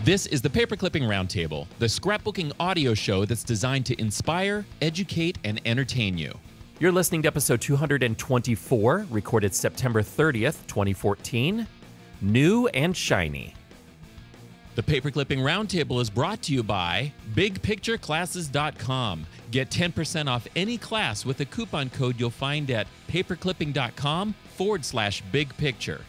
This is the Paperclipping Roundtable, the scrapbooking audio show that's designed to inspire, educate, and entertain you. You're listening to episode 224, recorded September 30th, 2014. New and shiny. The Paperclipping Roundtable is brought to you by BigPictureClasses.com. Get 10% off any class with a coupon code you'll find at paperclipping.com/bigpicture.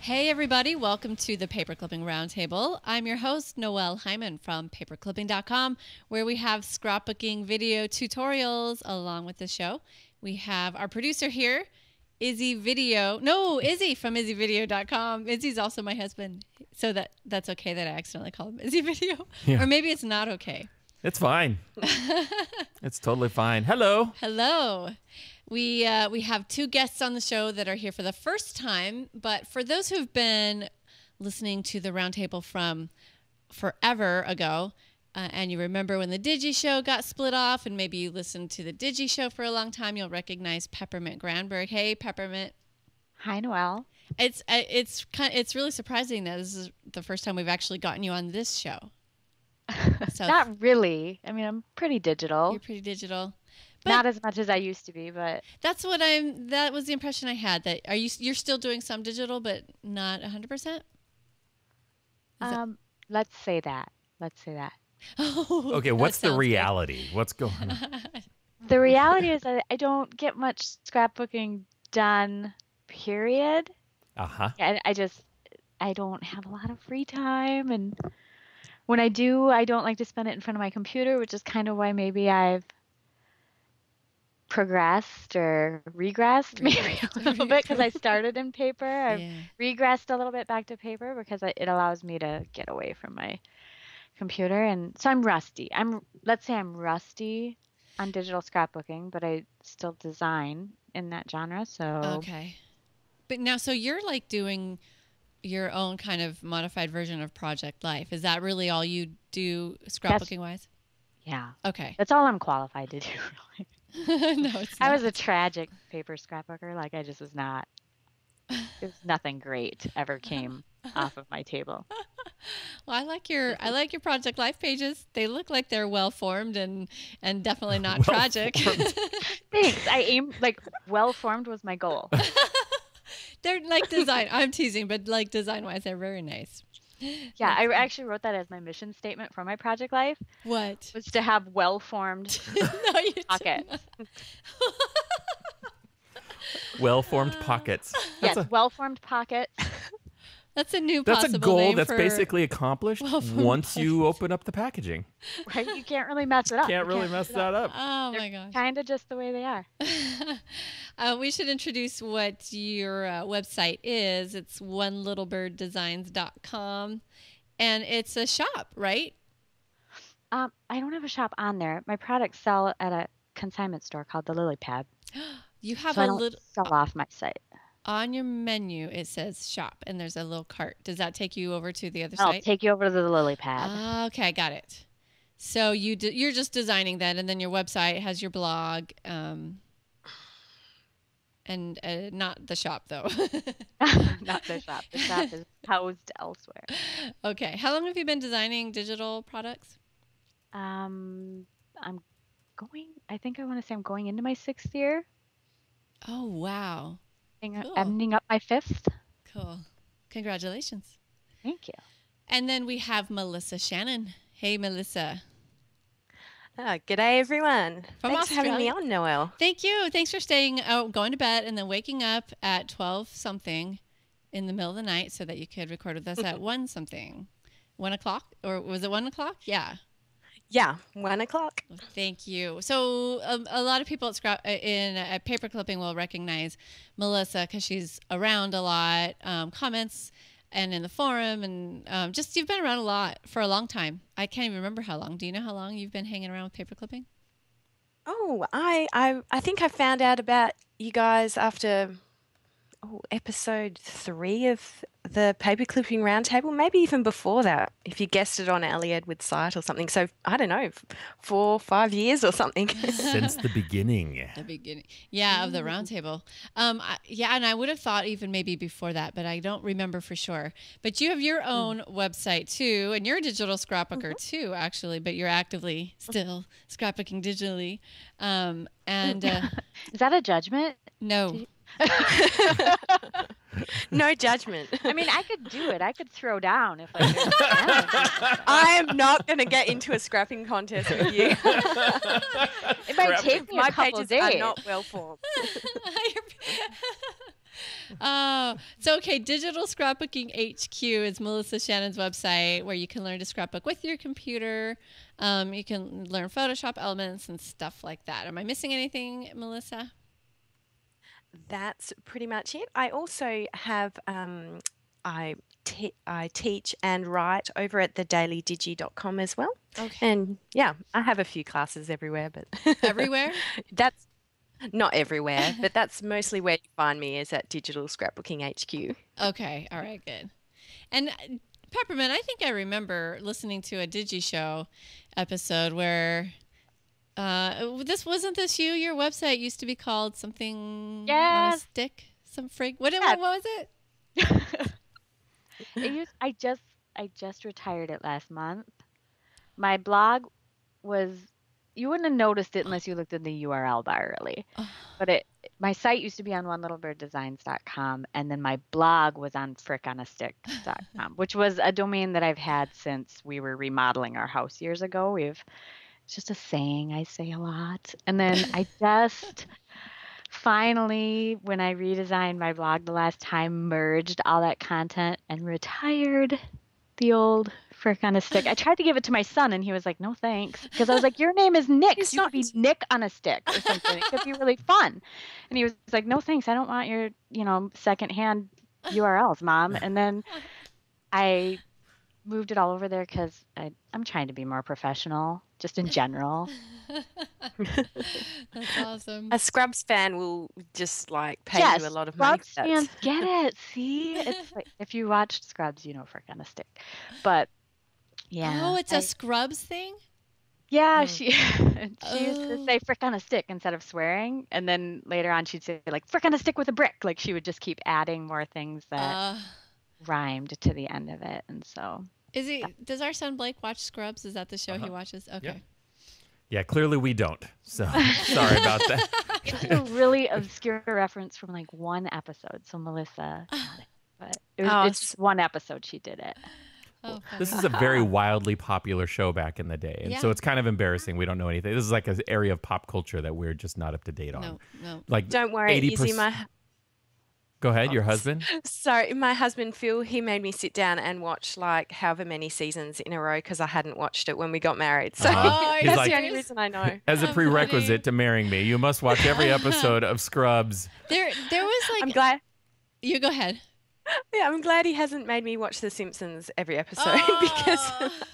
Hey everybody, welcome to the Paperclipping Roundtable. I'm your host, Noelle Hyman from paperclipping.com, where we have scrapbooking video tutorials along with the show. We have our producer here, Izzy from izzyvideo.com. Izzy's also my husband, so that's okay that I accidentally called him Izzy Video. Yeah. Or maybe it's not okay. It's fine. It's totally fine. Hello. Hello. We have two guests on the show that are here for the first time, but for those who've been listening to the Roundtable from forever ago, and you remember when the Digi Show got split off, and maybe you listened to the Digi Show for a long time, you'll recognize Peppermint Granberg. Hey, Peppermint. Hi, Noelle. It's really surprising that this is the first time we've actually gotten you on this show. So, not really. I mean, I'm pretty digital. You're pretty digital. But not as much as I used to be, but that was the impression I had. That you're still doing some digital, but not 100%? Let's say that. Oh, okay, what's the reality? Good. What's going on? The reality is that I don't get much scrapbooking done, period. Uh-huh. I don't have a lot of free time, and when I do, I don't like to spend it in front of my computer, which is kind of why maybe I've progressed or regressed maybe a little bit, because I started in paper. I've regressed a little bit back to paper because it allows me to get away from my computer, and so I'm rusty. Let's say I'm rusty on digital scrapbooking, but I still design in that genre. So okay, but now so you're like doing your own kind of modified version of Project Life. Is that really all you do scrapbooking wise? Yeah. Okay. That's all I'm qualified to do, really. No, it's not. I was a tragic paper scrapbooker. Like, I just was not. Nothing great ever came off of my table. Well, I like your Project Life pages. They look like they're well formed and definitely not tragic. Thanks. Well formed was my goal. They're like design. I'm teasing, but like design wise, they're very nice. Yeah, I actually wrote that as my mission statement for my Project Life. What? Was to have well-formed pockets. Well-formed pockets. Yes, well-formed pockets. That's a new possible That's a goal name that's basically accomplished once you open up the packaging. Right? You can't really mess it up. Can't really mess that up. Oh, my gosh. Kind of just the way they are. We should introduce what your website is. It's onelittlebirddesigns.com, and it's a shop, right? I don't have a shop on there. My products sell at a consignment store called the Lily Pad. You have I don't sell off my site. On your menu, it says shop, and there's a little cart. Does that take you over to the other site? I'll take you over to the Lily Pad. Okay, got it. So you're just designing that, and then your website has your blog, and not the shop, though. Not the shop. The shop is housed elsewhere. Okay. How long have you been designing digital products? I think I want to say I'm going into my 6th year. Oh, wow. Cool. Ending up my 5th. Cool. Congratulations. Thank you. And then we have Melissa Shannon. Hey, Melissa. G'day, everyone. Thanks for having me on, Noelle. Thank you. Thanks for staying out, going to bed, and then waking up at 12-something in the middle of the night so that you could record with us at 1-something. 1 o'clock? Or was it 1 o'clock? Yeah. Yeah, 1 o'clock. Thank you. So a lot of people at Paperclipping will recognize Melissa because she's around a lot, comments and in the forum, and just you've been around a lot for a long time. I can't even remember how long. Do you know how long you've been hanging around with Paperclipping? Oh, I think I found out about you guys after episode 3 of the Paperclipping Roundtable, maybe even before that, if you guessed it on Ellie Edwards' site or something. So, I don't know, 4 or 5 years or something. Since the beginning. The beginning. Yeah, of the Roundtable. Yeah, and I would have thought even maybe before that, but I don't remember for sure. But you have your own website too, and you're a digital scrapbooker too, actually, but you're actively still scrapbooking digitally. Is that a judgment? No. No judgment. I mean, I could do it. I could throw down if I did. I am not going to get into a scrapping contest with you. It might take me My a couple pages days. are not well formed. So okay, Digital Scrapbooking HQ is Melissa Shannon's website where you can learn to scrapbook with your computer. You can learn Photoshop elements and stuff like that. Am I missing anything, Melissa? That's pretty much it. I also have, I teach and write over at thedailydigi.com as well. Okay. And yeah, I have a few classes everywhere, but Everywhere? That's not everywhere, but that's mostly where you find me is at Digital Scrapbooking HQ. Okay. All right, good. And Peppermint, I think I remember listening to a Digi Show episode where wasn't this you? Your website used to be called something on a stick, some frig. What was it? I just retired it last month. My blog was, you wouldn't have noticed it unless you looked in the URL bar really. But my site used to be on onelittlebirddesigns.com, and then my blog was on frickonastick.com, which was a domain that I've had since we were remodeling our house years ago. It's just a saying I say a lot. And then I just finally, when I redesigned my blog the last time, merged all that content and retired the old frick on a stick. I tried to give it to my son and he was like, no thanks. Because I was like, your name is Nick. You could be Nick on a stick or something. It could be really fun. And he was like, no thanks. I don't want your, secondhand URLs, Mom. And then I moved it all over there because I'm trying to be more professional, just in general. That's awesome. A Scrubs fan will just pay you a lot of money. Scrubs fans get it. See, it's like if you watched Scrubs, you know frick on a stick. But yeah. Oh, it's a Scrubs thing? Yeah, she used to say frick on a stick instead of swearing, and then later on she'd say frick on a stick with a brick. She would just keep adding more things that rhymed to the end of it, and so. Does our son Blake watch Scrubs? Is that the show he watches? Okay. Yeah, clearly we don't. So sorry about that. It's a really obscure reference from one episode. So Melissa got it. But it's just one episode she did it. Oh, this is a very wildly popular show back in the day. And so it's kind of embarrassing. We don't know anything. This is an area of pop culture that we're just not up to date on. No. Don't worry, Izzy, Go ahead, your husband? Sorry, my husband, Phil, he made me sit down and watch however many seasons in a row because I hadn't watched it when we got married. So that's the only reason I know. As a prerequisite to marrying me, you must watch every episode of Scrubs. There was I'm glad. You go ahead. Yeah, I'm glad he hasn't made me watch The Simpsons every episode because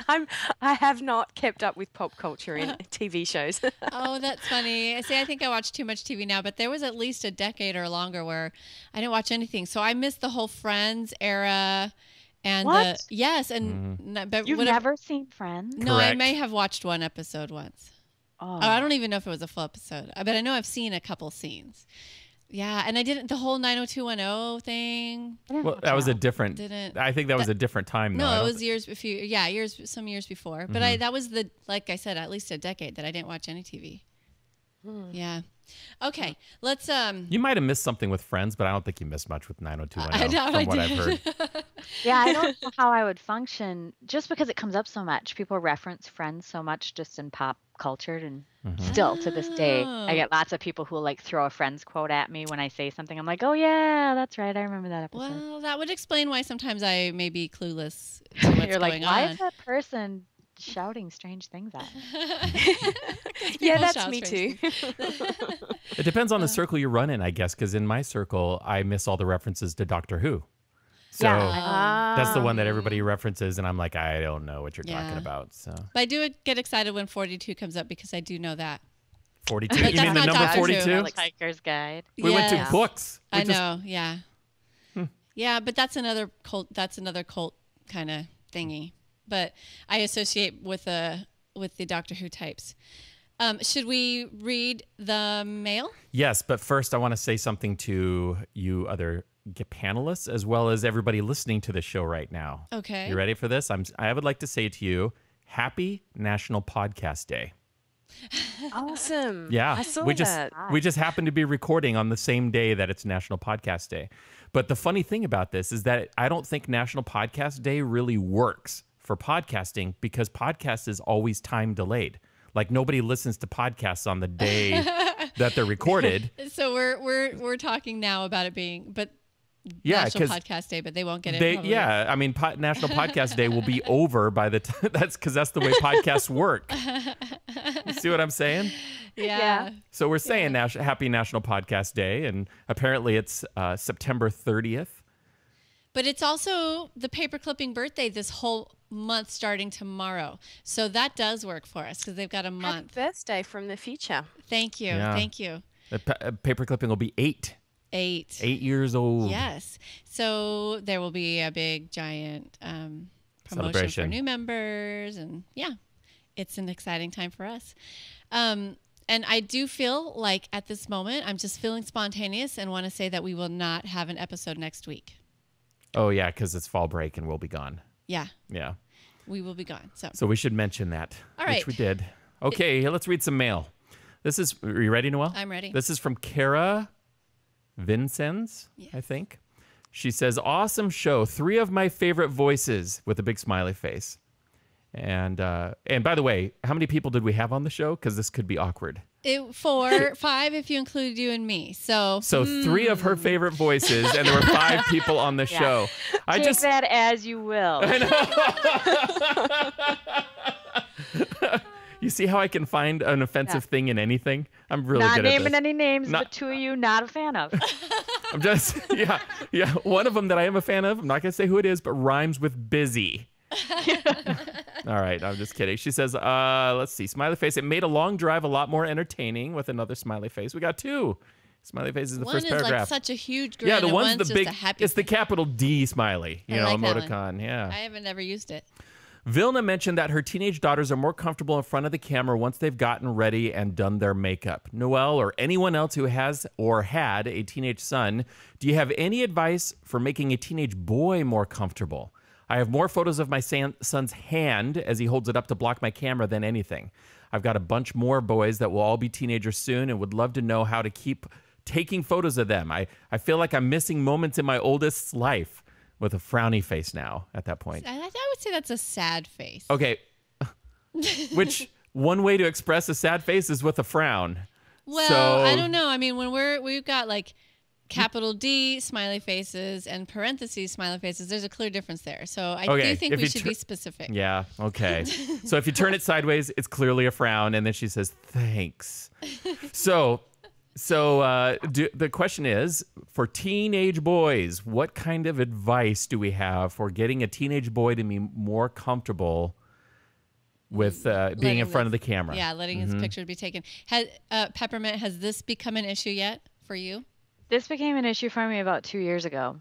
I have not kept up with pop culture in TV shows. Oh, that's funny. See, I think I watch too much TV now, but there was at least a decade or longer where I didn't watch anything. So I missed the whole Friends era. And what? But you've never seen Friends? No, Correct. I may have watched one episode once. Oh, I don't even know if it was a full episode, but I know I've seen a couple scenes. Yeah, and I didn't the whole 90210 thing. Well, that was a different. I think that was a different time. Though. No, it was some years before. But that was like I said, at least a decade that I didn't watch any TV. Yeah. Okay, let's. You might have missed something with Friends, but I don't think you missed much with 90210 from what I've heard. Yeah, I don't know how I would function just because it comes up so much. People reference Friends so much just in pop culture, and still to this day, I get lots of people who throw a Friends quote at me when I say something. I'm like, oh yeah, that's right, I remember that episode. Well, that would explain why sometimes I may be clueless to what's You're going why on. is that person shouting strange things at me? Yeah, that's me too. It depends on the circle you run in, I guess, because in my circle, I miss all the references to Doctor Who. So that's the one that everybody references, and I'm like, I don't know what you're talking about. So, but I do get excited when 42 comes up because I do know that. 42? You mean the number 42? Hiker's Guide. We went to books. I know, yeah. Yeah, but that's another cult. That's another cult kind of thingy. But I associate with the Doctor Who types. Should we read the mail? Yes, but first I want to say something to you other panelists as well as everybody listening to the show right now. Okay. You ready for this? I would like to say to you, Happy National Podcast Day. Awesome. Yeah. I saw we that. just happen to be recording on the same day that it's National Podcast Day. But the funny thing about this is that I don't think National Podcast Day really works for podcasting because podcast is always time delayed. Like nobody listens to podcasts on the day that they're recorded. So we're talking now about it being, but National Podcast Day, but they won't get it. Yeah, I mean, National Podcast Day will be over by the time. That's because that's the way podcasts work. You see what I'm saying? Yeah. So we're saying Happy National Podcast Day, and apparently it's September 30th. But it's also the paperclipping birthday this whole month starting tomorrow. So that does work for us because they've got a month. Happy birthday from the future. Thank you. Yeah. Thank you. The paperclipping will be 8 years old. Yes. So there will be a big, giant promotion Celebration for new members. And yeah, it's an exciting time for us. And I do feel like at this moment, I'm just feeling spontaneous and want to say that we will not have an episode next week. Oh, yeah, because it's fall break and we'll be gone. Yeah. Yeah. We will be gone. So we should mention that, all right. which we did. Okay, let's read some mail. Are you ready, Noelle? I'm ready. This is from Kara Vincenz, Yes. I think. She says, awesome show. 3 of my favorite voices with a big smiley face. And by the way, how many people did we have on the show? Because this could be awkward. 4, 5 if you include you and me. So 3 of her favorite voices, and there were 5 people on the show. Take that as you will. You see how I can find an offensive thing in anything? I'm really not good at this. naming any names, but 2 of you not a fan of. I'm just, yeah. One of them that I am a fan of, I'm not going to say who it is, but rhymes with busy. All right, I'm just kidding. She says, let's see, smiley face. It made a long drive a lot more entertaining with another smiley face. We got 2. Smiley face is the first paragraph. One is like such a huge grin. Yeah, the one's the just big, a happy it's the capital D smiley, emoticon. Yeah. I haven't ever used it. Vilna mentioned that her teenage daughters are more comfortable in front of the camera once they've gotten ready and done their makeup. Noelle or anyone else who has or had a teenage son, do you have any advice for making a teenage boy more comfortable? I have more photos of my son's hand as he holds it up to block my camera than anything. I've got a bunch more boys that will all be teenagers soon and would love to know how to keep taking photos of them. I feel like I'm missing moments in my oldest's life. With a frowny face now at that point. I would say that's a sad face. Okay. Which one way to express a sad face is with a frown. Well, I don't know. I mean, when we've got like capital D smiley faces and parentheses smiley faces, there's a clear difference there. So I do think we should be specific. Yeah, okay. So if you turn it sideways, it's clearly a frown. And then she says, thanks. So the question is, for teenage boys, what kind of advice do we have for getting a teenage boy to be more comfortable with being in front of the camera? Yeah, letting his picture be taken. Peppermint, has this become an issue yet for you? This became an issue for me about 2 years ago,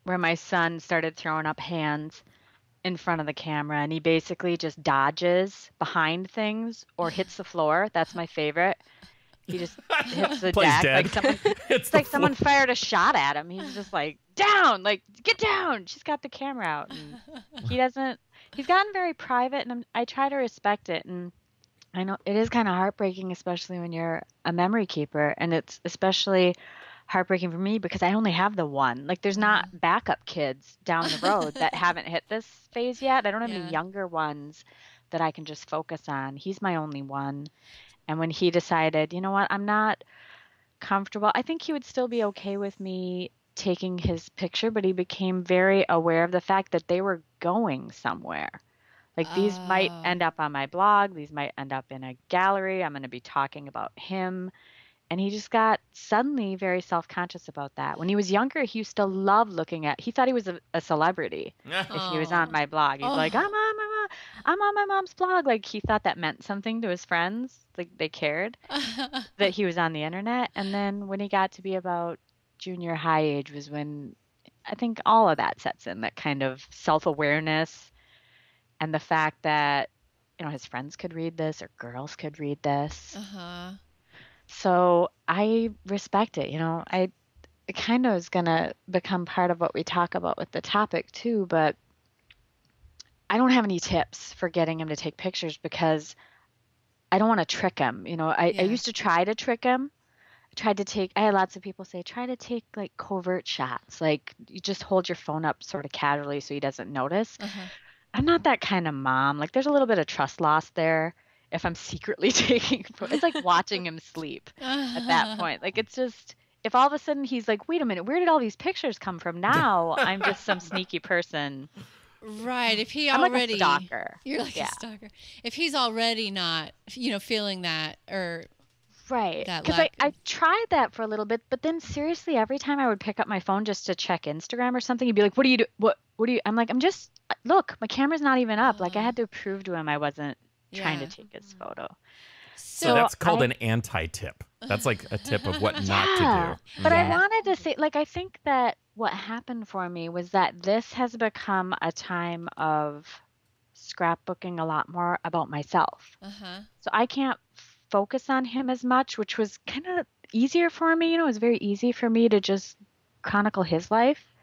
where my son started throwing up hands in front of the camera, and he basically just dodges behind things or hits the floor. That's my favorite. He just hits the deck like someone fired a shot at him. He's just like, down, like, get down. She's got the camera out. And he's gotten very private, and I try to respect it. And I know it is kind of heartbreaking, especially when you're a memory keeper. And it's especially heartbreaking for me because I only have the one. Like, there's not backup kids down the road that haven't hit this phase yet. I don't have any younger ones that I can just focus on. He's my only one. And when he decided, you know what, I'm not comfortable, I think he would still be okay with me taking his picture, but he became very aware of the fact that they were going somewhere. Like, these might end up on my blog. These might end up in a gallery. I'm going to be talking about him. And he just got suddenly very self-conscious about that. When he was younger, he used to love he thought he was a celebrity if he was on my blog. He's like, I'm on my mom's blog. Like, he thought that meant something to his friends. Like, they cared that he was on the internet. And then when he got to be about junior high age was when I think all of that sets in, that kind of self-awareness and the fact that, his friends could read this or girls could read this. So I respect it. It kind of is going to become part of what we talk about with the topic too, but I don't have any tips for getting him to take pictures because I don't want to trick him. I used to try to trick him. I had lots of people say, try to take like covert shots. Like you just hold your phone up sort of casually so he doesn't notice. I'm not that kind of mom. Like there's a little bit of trust lost there if I'm secretly taking photos. It's like watching him sleep at that point. Like it's just, if all of a sudden he's like, wait a minute, where did all these pictures come from? Now I'm just some sneaky person. Right. If he I'm already, like a stalker. You're like a stalker. If he's already not, feeling that or right. Because I tried that for a little bit, but then seriously, every time I would pick up my phone just to check Instagram or something, he'd be like, what do you do? What do you, I'm like, look, my camera's not even up. Like I had to prove to him I wasn't trying to take his photo. So that's called an anti-tip. That's like a tip of what not to do. But I wanted to say, I think that what happened for me was that this has become a time of scrapbooking a lot more about myself. So I can't focus on him as much, which was kind of easier for me. It was very easy for me to just chronicle his life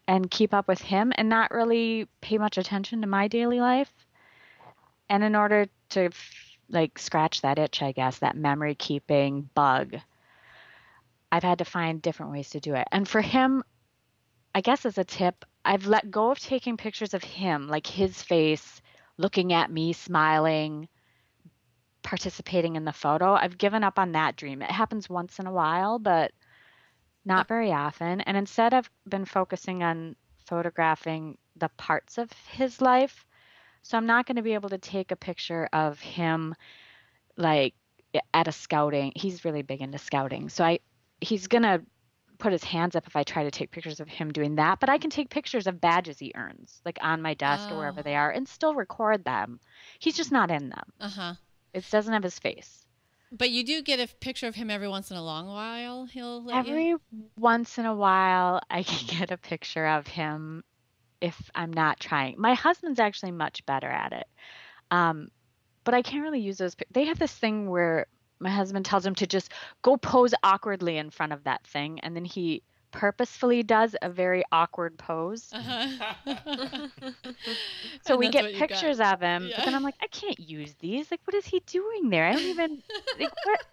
and keep up with him and not really pay much attention to my daily life. And in order to scratch that itch, I guess, that memory keeping bug, I've had to find different ways to do it. And for him, I guess as a tip, I've let go of taking pictures of him, like his face, looking at me, smiling, participating in the photo. I've given up on that dream. It happens once in a while, but not very often. And instead I've been focusing on photographing the parts of his life. So I'm not going to be able to take a picture of him like at a scouting. He's really big into scouting. So he's going to put his hands up if I try to take pictures of him doing that. But I can take pictures of badges he earns, like on my desk or wherever they are, and still record them. He's just not in them. It doesn't have his face. But you do get a picture of him every once in a long while. Every once in a while, I can get a picture of him if I'm not trying. My husband's actually much better at it. But I can't really use those. They have this thing where my husband tells him to just go pose awkwardly in front of that thing. And then he purposefully does a very awkward pose. So we get pictures of him. Yeah. But then I'm like, I can't use these. Like, what is he doing there? I don't even,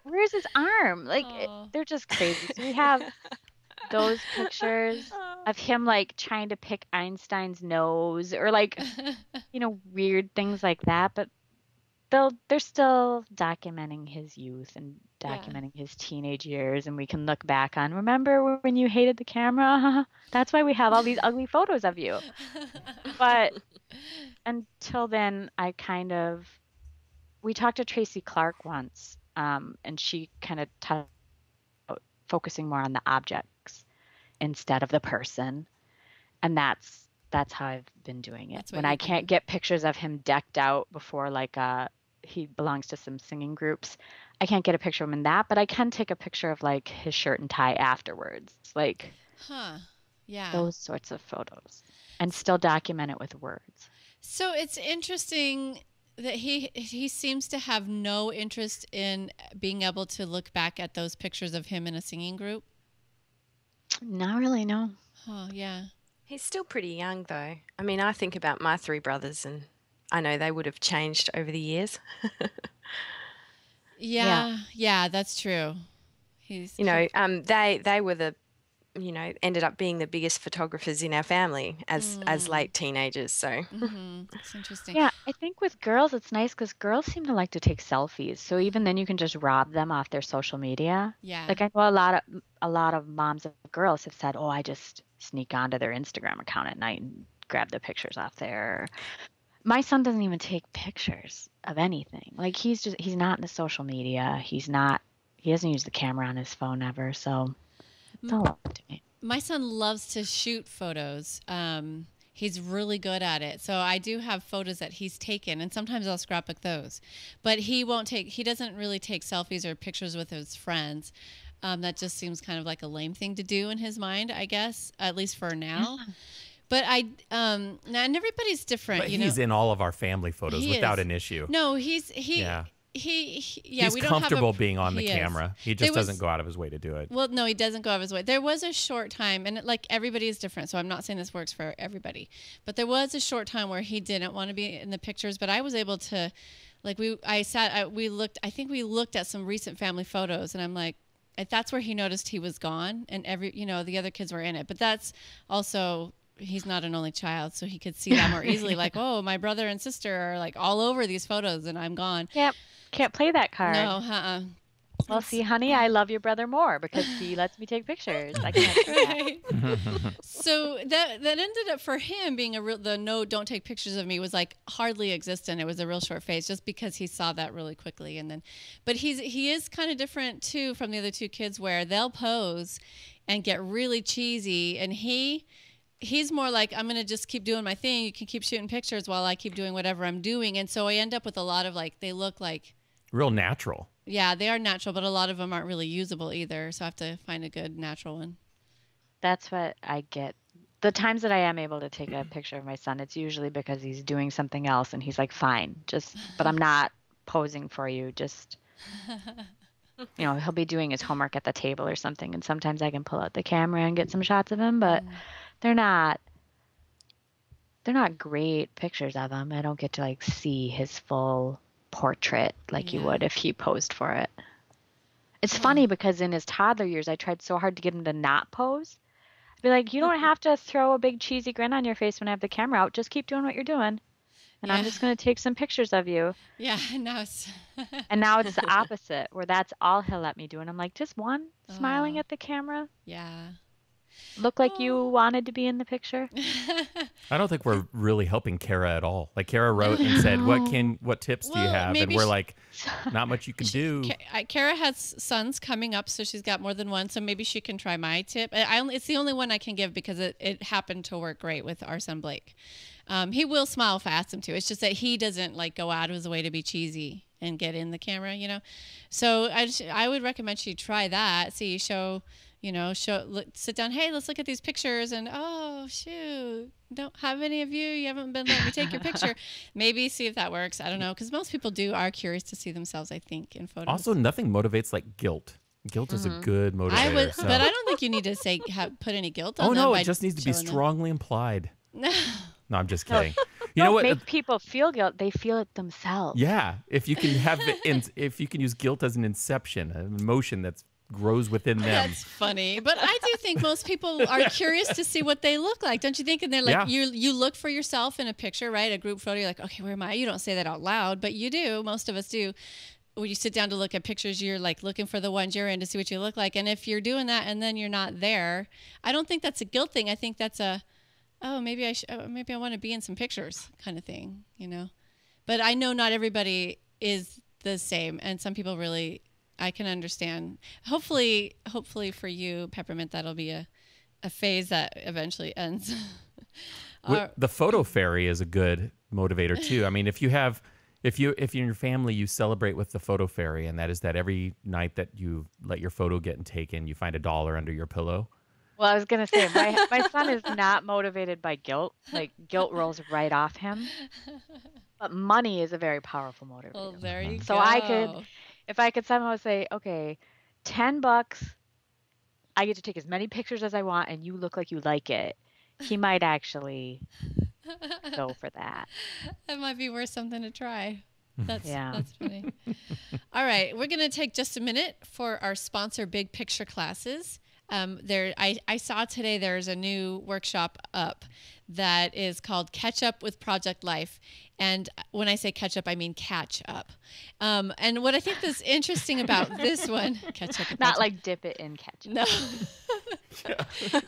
where's his arm? Like, they're just crazy. So we have those pictures of him trying to pick Einstein's nose or weird things like that, but they're still documenting his youth and documenting his teenage years, and we can look back on, remember when you hated the camera? That's why we have all these ugly photos of you. But until then, we talked to Tracy Clark once, and she kind of talked about focusing more on the objects instead of the person. And that's how I've been doing it. When I can't get pictures of him decked out before he belongs to some singing groups, I can't get a picture of him in that, but I can take a picture of his shirt and tie afterwards. Those sorts of photos, and still document it with words. So it's interesting that he seems to have no interest in being able to look back at those pictures of him in a singing group. Not really, no. Oh, yeah. He's still pretty young, though. I mean, I think about my three brothers, and I know they would have changed over the years. Yeah, that's true. They were ended up being the biggest photographers in our family as late teenagers. So That's interesting. Yeah, I think with girls it's nice because girls seem to like to take selfies. So even then you can just rob them off their social media. Yeah. I know a lot of moms of girls have said, "Oh, I just sneak onto their Instagram account at night and grab the pictures off there." My son doesn't even take pictures of anything. He's not into social media. He doesn't use the camera on his phone ever. So it's all up to me. My son loves to shoot photos. He's really good at it. So I do have photos that he's taken, and sometimes I'll scrapbook those. But he doesn't really take selfies or pictures with his friends. That just seems kind of like a lame thing to do in his mind, I guess, at least for now. But and everybody's different. But you he's know? in all of our family photos without an issue. No, he's we comfortable being on the camera. He just doesn't go out of his way to do it. Well, no, he doesn't go out of his way. There was a short time, and like everybody is different, so I'm not saying this works for everybody, but there was a short time where he didn't want to be in the pictures, but I was able to, like, we looked at some recent family photos, and I'm like, that's where he noticed he was gone, and the other kids were in it, but that's also, he's not an only child, so he could see that more easily. Like, oh, my brother and sister are like all over these photos, and I'm gone. Yep. Can't play that card. No, Well, see, honey, I love your brother more because he lets me take pictures. I can't do that. So that ended up for him being the no, don't take pictures of me was like hardly existent. It was a real short phase just because he saw that really quickly. And then, but he is kind of different too from the other two kids where they'll pose and get really cheesy, and he's more like, I'm going to just keep doing my thing. You can keep shooting pictures while I keep doing whatever I'm doing. And so I end up with a lot of like, they look like real natural. Yeah, they are natural, but a lot of them aren't really usable either. So I have to find a good natural one. That's what I get. The times that I am able to take a picture of my son, it's usually because he's doing something else and he's like, fine, but I'm not posing for you. Just, he'll be doing his homework at the table or something. And sometimes I can pull out the camera and get some shots of him, but they're not great pictures of him. I don't get to like see his full portrait like you would if he posed for it. It's funny because in his toddler years, I tried so hard to get him to not pose. I'd be like, you don't have to throw a big cheesy grin on your face when I have the camera out. Just keep doing what you're doing. And I'm just going to take some pictures of you. Yeah, now it's... And now it's the opposite, where that's all he'll let me do. And I'm like, just one, smiling at the camera. Yeah. Look like you wanted to be in the picture. I don't think we're really helping Kara at all. Like Kara wrote and said, what tips do you have? And we're like, not much you can do. Kara has sons coming up, so she's got more than one. So maybe she can try my tip. It's the only one I can give because it happened to work great with our son Blake. He will smile if I ask him to. It's just that he doesn't like go out of his way to be cheesy and get in the camera, So I would recommend she try that. See, sit down. Hey, let's look at these pictures. And oh shoot, don't have any of you haven't been letting me take your picture. Maybe see if that works. I don't know, because most people are curious to see themselves, I think, in photos. Also, nothing motivates like guilt. Guilt is a good motivator. But I don't think you need to put any guilt on them. Oh no, it just needs to be strongly implied. No, I'm just kidding. You know what? Make people feel guilt. They feel it themselves. Yeah, if you can if you can use guilt as an inception, an emotion that grows within them. That's funny, but I do think most people are curious to see what they look like, don't you think? And they're like, you look for yourself in a picture, right? A group photo. You're like, okay, where am I? You don't say that out loud, but you do. Most of us do. When you sit down to look at pictures, you're like looking for the ones you're in to see what you look like. And if you're doing that and then you're not there, I don't think that's a guilt thing. I think that's maybe I want to be in some pictures kind of thing, But I know not everybody is the same, and some people really, I can understand. Hopefully for you, Peppermint, that'll be a phase that eventually ends. The photo fairy is a good motivator too. I mean, if you're in your family, you celebrate with the photo fairy, and that is that every night that you let your photo get taken, you find $1 under your pillow. Well, I was going to say, my son is not motivated by guilt. Like, guilt rolls right off him. But money is a very powerful motivator. Well, there you go. So if I could somehow say, okay, $10, I get to take as many pictures as I want, and you look like you like it, he might actually go for that. That might be worth something to try. That's funny. All right, we're going to take just a minute for our sponsor, Big Picture Classes. I saw today there's a new workshop up that is called Catch Up with Project Life. And when I say catch up, I mean catch up. And what I think is interesting about this one, catch up with not like dip it in ketchup. No.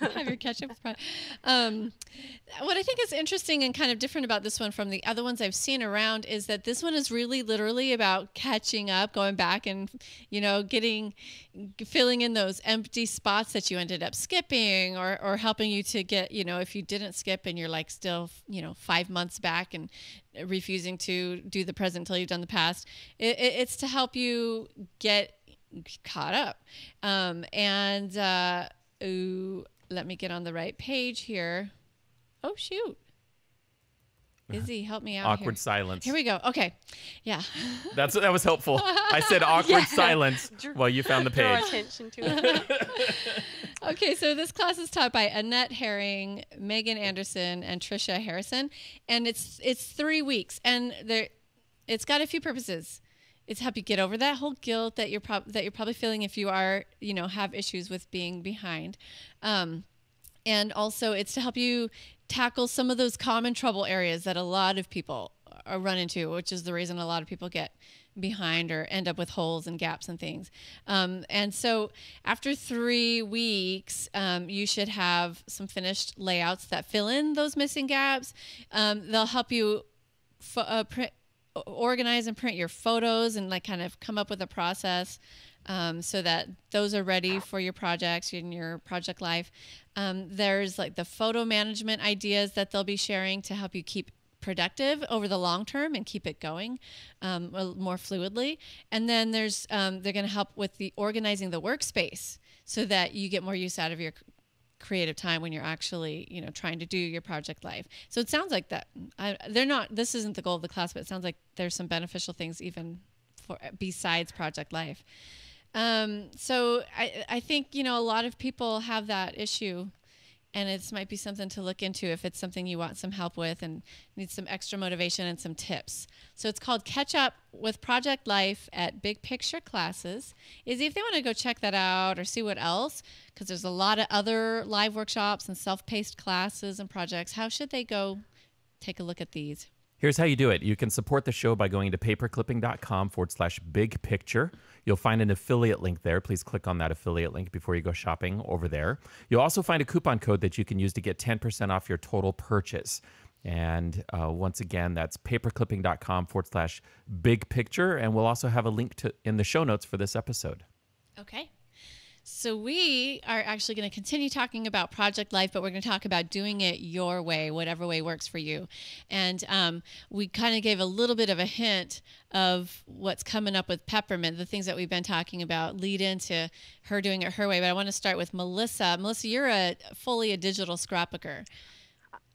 Have your ketchup with project. What I think is interesting and kind of different about this one from the other ones I've seen around is that this one is really literally about catching up, going back and, filling in those empty spots that you ended up skipping or helping you to get, if you didn't skip and you're like still, 5 months back and refusing to do the present until you've done the past. It's to help you get caught up. Ooh, let me get on the right page here. Oh, shoot. Izzy, help me out Awkward here. silence. Here we go. Okay. Yeah. That was helpful. I said awkward silence while you found the Draw page. attention to it. Okay, so this class is taught by Annette Herring, Megan Anderson, and Trisha Harrison, and it's 3 weeks, and it's got a few purposes. It's to help you get over that whole guilt that you're probably feeling if you are, have issues with being behind, and also it's to help you tackle some of those common trouble areas that a lot of people run into, which is the reason a lot of people get behind or end up with holes and gaps and things. And so after 3 weeks, you should have some finished layouts that fill in those missing gaps. They'll help you organize and print your photos and like kind of come up with a process so that those are ready for your projects in your project life. There's like the photo management ideas that they'll be sharing to help you keep productive over the long term and keep it going more fluidly. And then there's they're going to help with the organizing the workspace so that you get more use out of your creative time when you're actually trying to do your project life. So it sounds like that this isn't the goal of the class, but it sounds like there's some beneficial things even for besides project life. So I think a lot of people have that issue, and it might be something to look into if it's something you want some help with and need some extra motivation and some tips. So it's called Catch Up with Project Life at Big Picture Classes. Izzy, if they want to go check that out or see what else, because there's a lot of other live workshops and self-paced classes and projects, how should they go take a look at these? Here's how you do it. You can support the show by going to paperclipping.com/big picture. You'll find an affiliate link there. Please click on that affiliate link before you go shopping over there. You'll also find a coupon code that you can use to get 10% off your total purchase. And once again, that's paperclipping.com/big picture. And we'll also have a link in the show notes for this episode. Okay. So we are actually going to continue talking about project life, but we're going to talk about doing it your way, whatever way works for you. And we kind of gave a little bit of a hint of what's coming up with Peppermint, the things that we've been talking about lead into her doing it her way. But I want to start with Melissa. Melissa, you're fully a digital scrapbooker.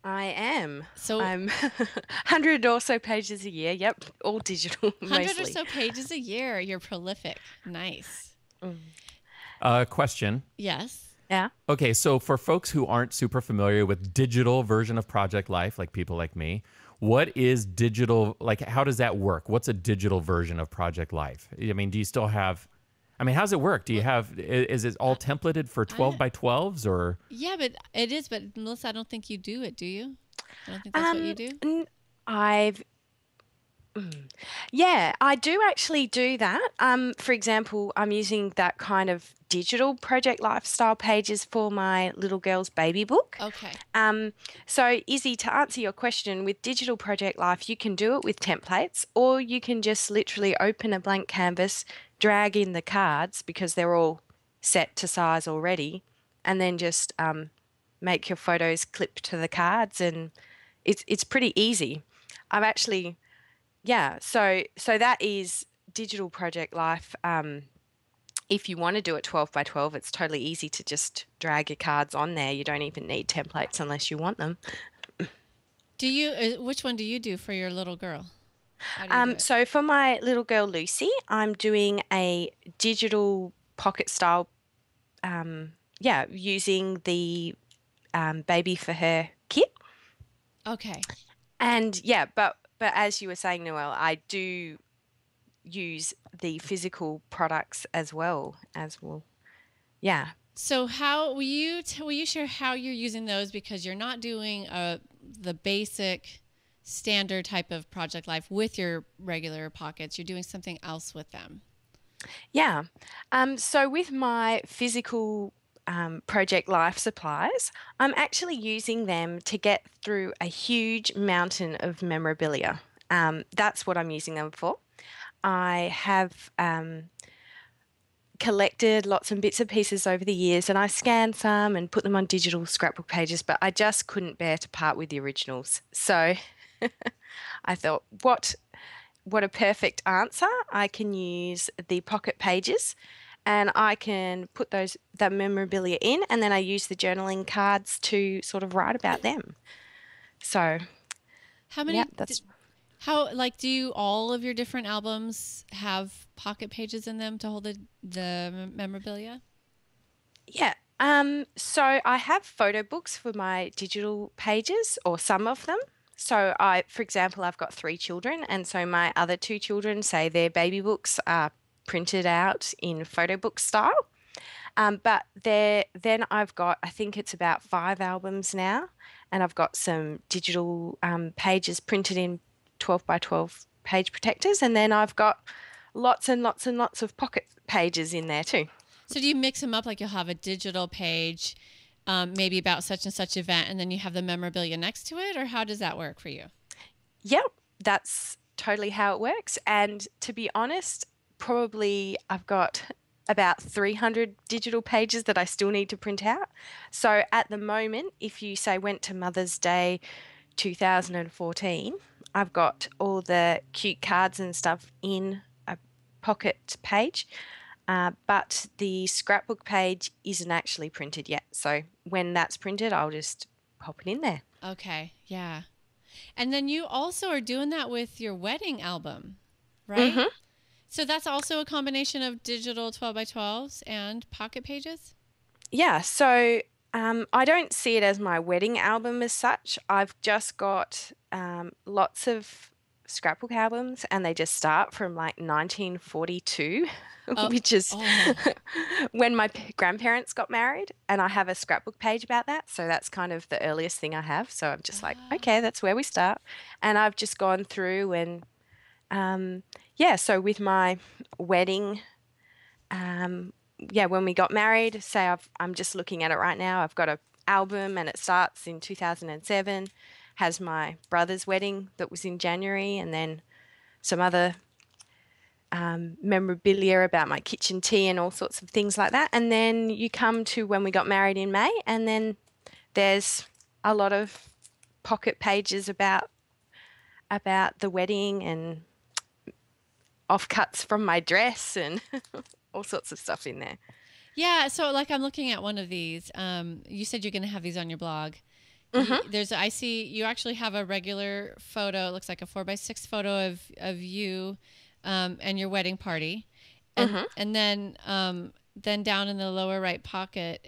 I am. So I'm 100 or so pages a year. Yep, all digital. 100 mostly. or so pages a year. You're prolific. Nice. Question. Yes. Yeah. Okay, so for folks who aren't super familiar with digital version of Project Life, like people like me, what is digital, like how does that work? What's a digital version of Project Life? I mean, do you still have, how does it work? Do you have, is it all templated for 12 by 12s or? Yeah, but it is, but Melissa, I don't think you do it, do you? I don't think that's what you do. Yeah, I do actually do that. For example, I'm using that kind of digital project lifestyle pages for my little girl's baby book. Okay. So Izzy, to answer your question, with digital project life, you can do it with templates, or you can just literally open a blank canvas, drag in the cards because they're all set to size already, and then just make your photos clip to the cards, and it's pretty easy. I've actually. Yeah, so that is digital project life. If you want to do it 12 by 12, it's totally easy to just drag your cards on there. You don't even need templates unless you want them. Do you? Which one do you do for your little girl? So for my little girl Lucy, I'm doing a digital pocket style. Using the Baby for Her kit. Okay. And but as you were saying, Noelle, I do use the physical products as well. Yeah. So how will you share how you're using those, because you're not doing the basic standard type of project life with your regular pockets. You're doing something else with them. Yeah. So with my physical project life supplies, I'm actually using them to get through a huge mountain of memorabilia. That's what I'm using them for. I have collected lots of bits and pieces over the years, and I scanned some and put them on digital scrapbook pages, but I just couldn't bear to part with the originals. So I thought, what a perfect answer. I can use the pocket pages and I can put that memorabilia in, and then I use the journaling cards to sort of write about them. So how many? Do you all of your different albums have pocket pages in them to hold the memorabilia? Yeah. So I have photo books for my digital pages, or some of them. So for example, I've got 3 children, and so my other 2 children, say their baby books are printed out in photo book style. But then I've got, I think it's about 5 albums now, and I've got some digital pages printed in 12 by 12 page protectors, and then I've got lots and lots and lots of pocket pages in there too. So do you mix them up, like you'll have a digital page, maybe about such and such event, and then you have the memorabilia next to it, or how does that work for you? Yep, that's totally how it works. And to be honest, probably I've got about 300 digital pages that I still need to print out. So at the moment, if you say went to Mother's Day 2014, I've got all the cute cards and stuff in a pocket page. But the scrapbook page isn't actually printed yet. So when that's printed, I'll just pop it in there. Okay, yeah. And then you also are doing that with your wedding album, right? Mm-hmm. So that's also a combination of digital 12 by 12s and pocket pages? Yeah, so I don't see it as my wedding album as such. I've just got lots of scrapbook albums, and they just start from like 1942, which is when my grandparents got married, and I have a scrapbook page about that. So that's kind of the earliest thing I have. So I'm just like, okay, that's where we start. And I've just gone through and so with my wedding, when we got married, say I'm just looking at it right now. I've got an album, and it starts in 2007, has my brother's wedding that was in January, and then some other memorabilia about my kitchen tea and all sorts of things like that. And then you come to when we got married in May, and then there's a lot of pocket pages about the wedding and offcuts from my dress and all sorts of stuff in there. Yeah, so like I'm looking at one of these. You said you're going to have these on your blog. Mm-hmm. I see you actually have a regular photo. It looks like a 4x6 photo of you and your wedding party. And, and then down in the lower right pocket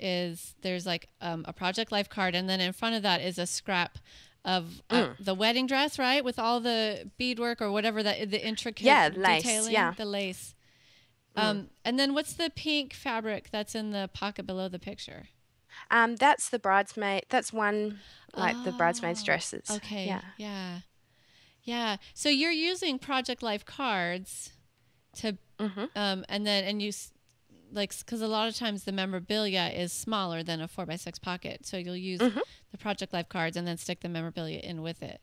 there's like a Project Life card. And then in front of that is a scrap of the wedding dress, right? With all the beadwork or whatever, the intricate lace, detailing, the lace. And then what's the pink fabric that's in the pocket below the picture? That's the bridesmaid. That's one, like the bridesmaids' dresses. Okay. Yeah. So you're using Project Life cards to, and you because a lot of times the memorabilia is smaller than a 4x6 pocket. So you'll use the Project Life cards and then stick the memorabilia in with it.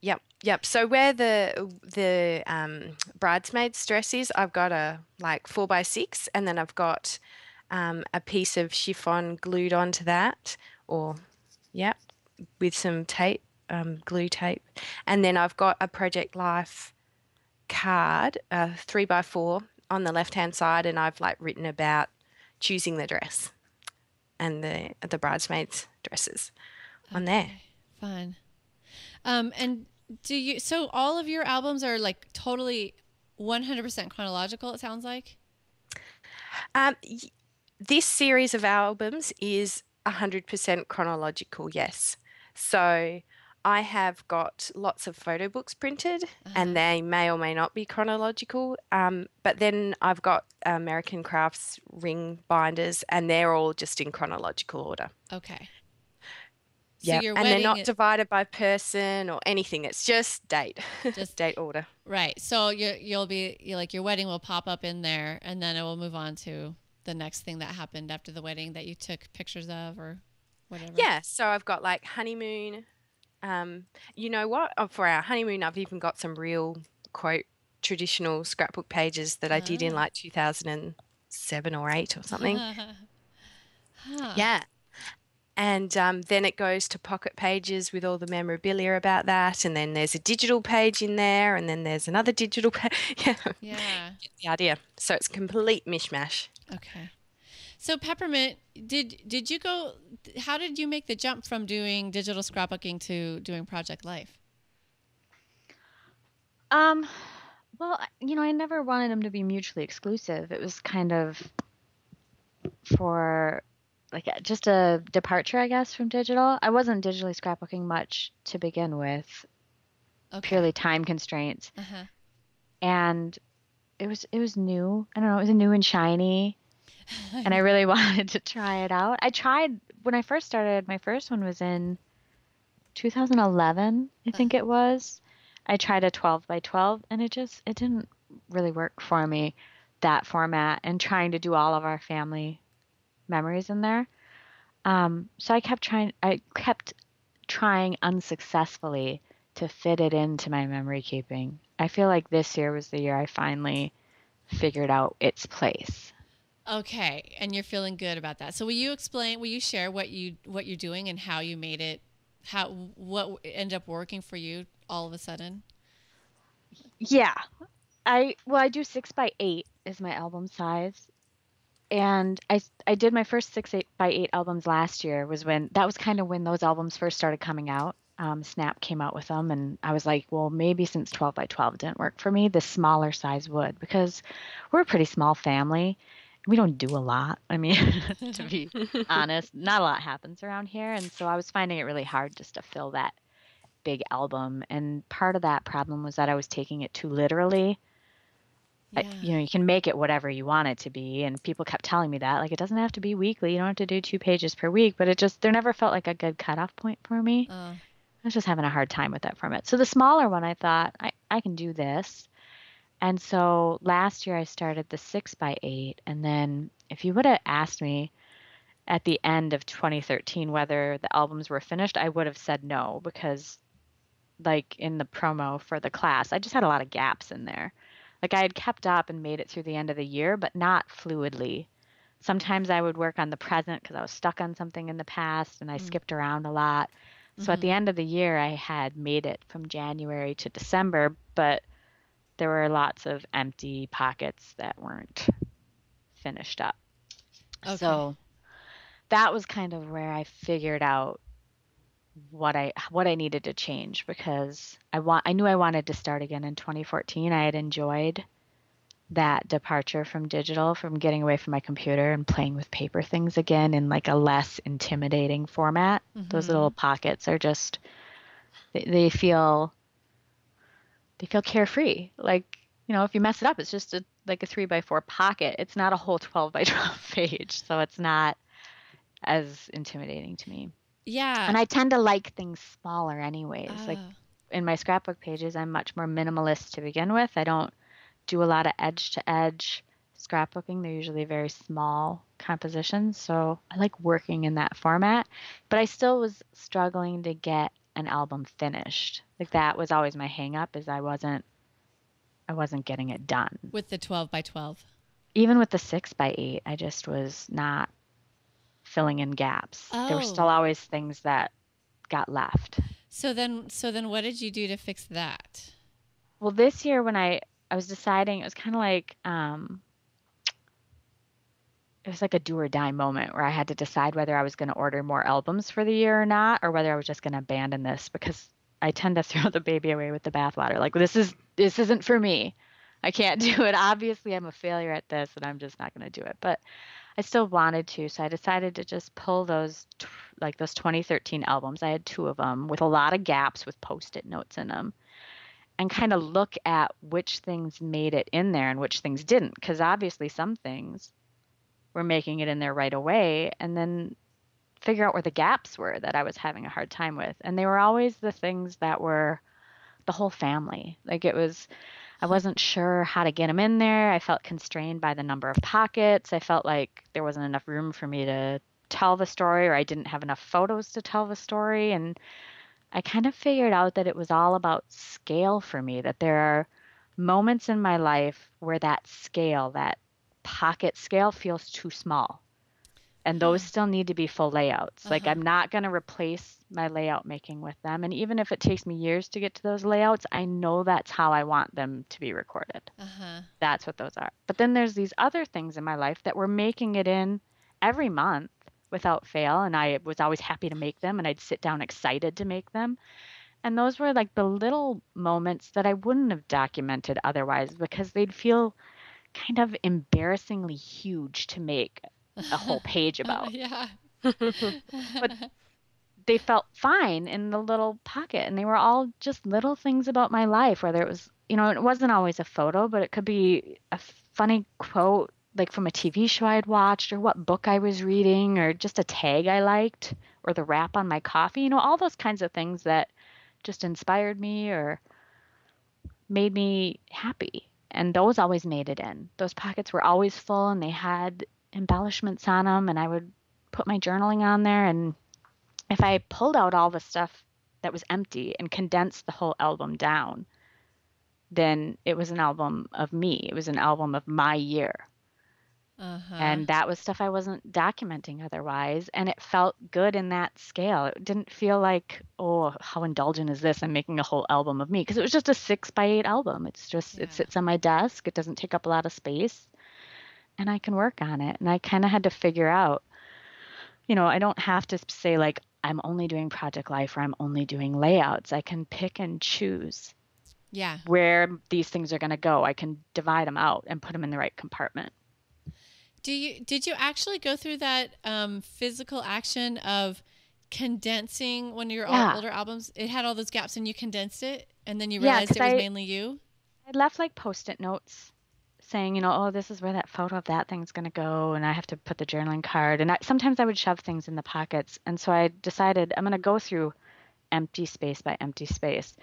Yep. So where the bridesmaid's dress is, I've got a 4x6, and then I've got a piece of chiffon glued onto that, with some tape, glue tape, and then I've got a Project Life card, 3x4 on the left-hand side, and I've written about choosing the dress and the bridesmaids' dresses on there. Fun. And so all of your albums are totally 100% chronological, it sounds like? This series of albums is 100% chronological, yes. So I have got lots of photo books printed, and they may or may not be chronological. But then I've got American Crafts ring binders, and they're all just in chronological order. Okay. So and they're not divided by person or anything. It's just date, just date order. Right. So your wedding will pop up in there, and then it will move on to the next thing that happened after the wedding that you took pictures of or whatever. Yeah. So I've got honeymoon. You know what? For our honeymoon, I've even got some real quote traditional scrapbook pages that I did in 2007 or 8 or something. Yeah. And then it goes to pocket pages with all the memorabilia about that. And then there's a digital page in there. And then there's another digital page. Yeah. Get the idea. So it's a complete mishmash. Okay. So Peppermint, did you go, how did you make the jump from doing digital scrapbooking to doing Project Life? Well, I never wanted them to be mutually exclusive. It was kind of for like just a departure, I guess, from digital. I wasn't digitally scrapbooking much to begin with, purely time constraints. Uh-huh. And it was new. I don't know, it was new and shiny. And I really wanted to try it out. I tried when I first started, my first one was in 2011, I think it was. I tried a 12 by 12 and it didn't really work for me, that format, and trying to do all of our family memories in there. So I kept trying unsuccessfully to fit it into my memory keeping. I feel like this year was the year I finally figured out its place. Okay, and you're feeling good about that. So will you share what you're doing and how you made it, what ended up working for you all of a sudden? Yeah. I do 6 by 8 is my album size. And I did my first 6 by 8 albums last year. That was kind of when those albums first started coming out. Snap came out with them, and I was like, well, maybe since 12 by 12 didn't work for me, the smaller size would, because we're a pretty small family. We don't do a lot. I mean, to be honest, not a lot happens around here. And so I was finding it really hard just to fill that big album. And part of that problem was that I was taking it too literally. Yeah. You can make it whatever you want it to be. And people kept telling me that, like, it doesn't have to be weekly. You don't have to do 2 pages per week. But there never felt like a good cutoff point for me. I was just having a hard time with that format. So the smaller one, I thought, I can do this. And so last year I started the 6 by 8. And then if you would have asked me at the end of 2013 whether the albums were finished, I would have said no, because like in the promo for the class, I just had a lot of gaps in there. Like I had kept up and made it through the end of the year, but not fluidly. Sometimes I would work on the present because I was stuck on something in the past and I skipped around a lot. So at the end of the year, I had made it from January to December, but there were lots of empty pockets that weren't finished up. Okay. So that was kind of where I figured out what I needed to change, because I knew I wanted to start again in 2014. I had enjoyed that departure from digital, from getting away from my computer and playing with paper things again in like a less intimidating format. Those little pockets are just they feel carefree. Like, if you mess it up, it's just like a 3 by 4 pocket. It's not a whole 12 by 12 page, so it's not as intimidating to me. Yeah. And I tend to like things smaller anyways. Like in my scrapbook pages, I'm much more minimalist to begin with. I don't do a lot of edge to edge scrapbooking. They're usually very small compositions. So I like working in that format, but I still was struggling to get an album finished. Like that was always my hang up, is I wasn't getting it done. With the 12 by 12. Even with the 6 by 8, I just was not filling in gaps. There were still always things that got left. So then what did you do to fix that? Well, this year when I was deciding, it was kind of like it was like a do or die moment where I had to decide whether I was going to order more albums for the year or not, or whether I was just going to abandon this, because I tend to throw the baby away with the bathwater. Like, this isn't for me. I can't do it. Obviously, I'm a failure at this, and I'm just not going to do it. But I still wanted to, so I decided to just pull those 2013 albums. I had 2 of them with a lot of gaps with Post-it notes in them, and kind of look at which things made it in there and which things didn't, because obviously some things were making it in there right away, and then figure out where the gaps were that I was having a hard time with. And they were always the things that were the whole family. Like I wasn't sure how to get them in there. I felt constrained by the number of pockets. I felt like there wasn't enough room for me to tell the story, or I didn't have enough photos to tell the story. And I kind of figured out that it was all about scale for me, that there are moments in my life where that scale, that pocket scale, feels too small. And those still need to be full layouts. Like, I'm not going to replace my layout making with them. And even if it takes me years to get to those layouts, I know that's how I want them to be recorded. That's what those are. But then there's these other things in my life that were making it in every month without fail. And I was always happy to make them, and I'd sit down excited to make them. And those were like the little moments that I wouldn't have documented otherwise, because they'd feel kind of embarrassingly huge to make a whole page about. Yeah. But they felt fine in the little pocket, and they were all just little things about my life, whether it was, it wasn't always a photo, but it could be a funny quote, like from a TV show I'd watched, or what book I was reading, or just a tag I liked, or the wrap on my coffee, all those kinds of things that just inspired me or made me happy. And those always made it in. Those pockets were always full, and they had embellishments on them, and I would put my journaling on there. And if I pulled out all the stuff that was empty and condensed the whole album down, then it was an album of me. It was an album of my year. And that was stuff I wasn't documenting otherwise. And it felt good in that scale. It didn't feel like, oh, how indulgent is this? I'm making a whole album of me. Because it was just a 6x8 album. It's just, It sits on my desk. It doesn't take up a lot of space. And I can work on it. And I kind of had to figure out, I don't have to say like, I'm only doing Project Life or I'm only doing layouts. I can pick and choose where these things are going to go. I can divide them out and put them in the right compartment. Did you actually go through that physical action of condensing one of your older albums? It had all those gaps and you condensed it, and then you realized it was mainly you? I left like Post-it notes saying, oh, this is where that photo of that thing's going to go, and I have to put the journaling card. And sometimes I would shove things in the pockets. And so I decided I'm going to go through empty space by empty space.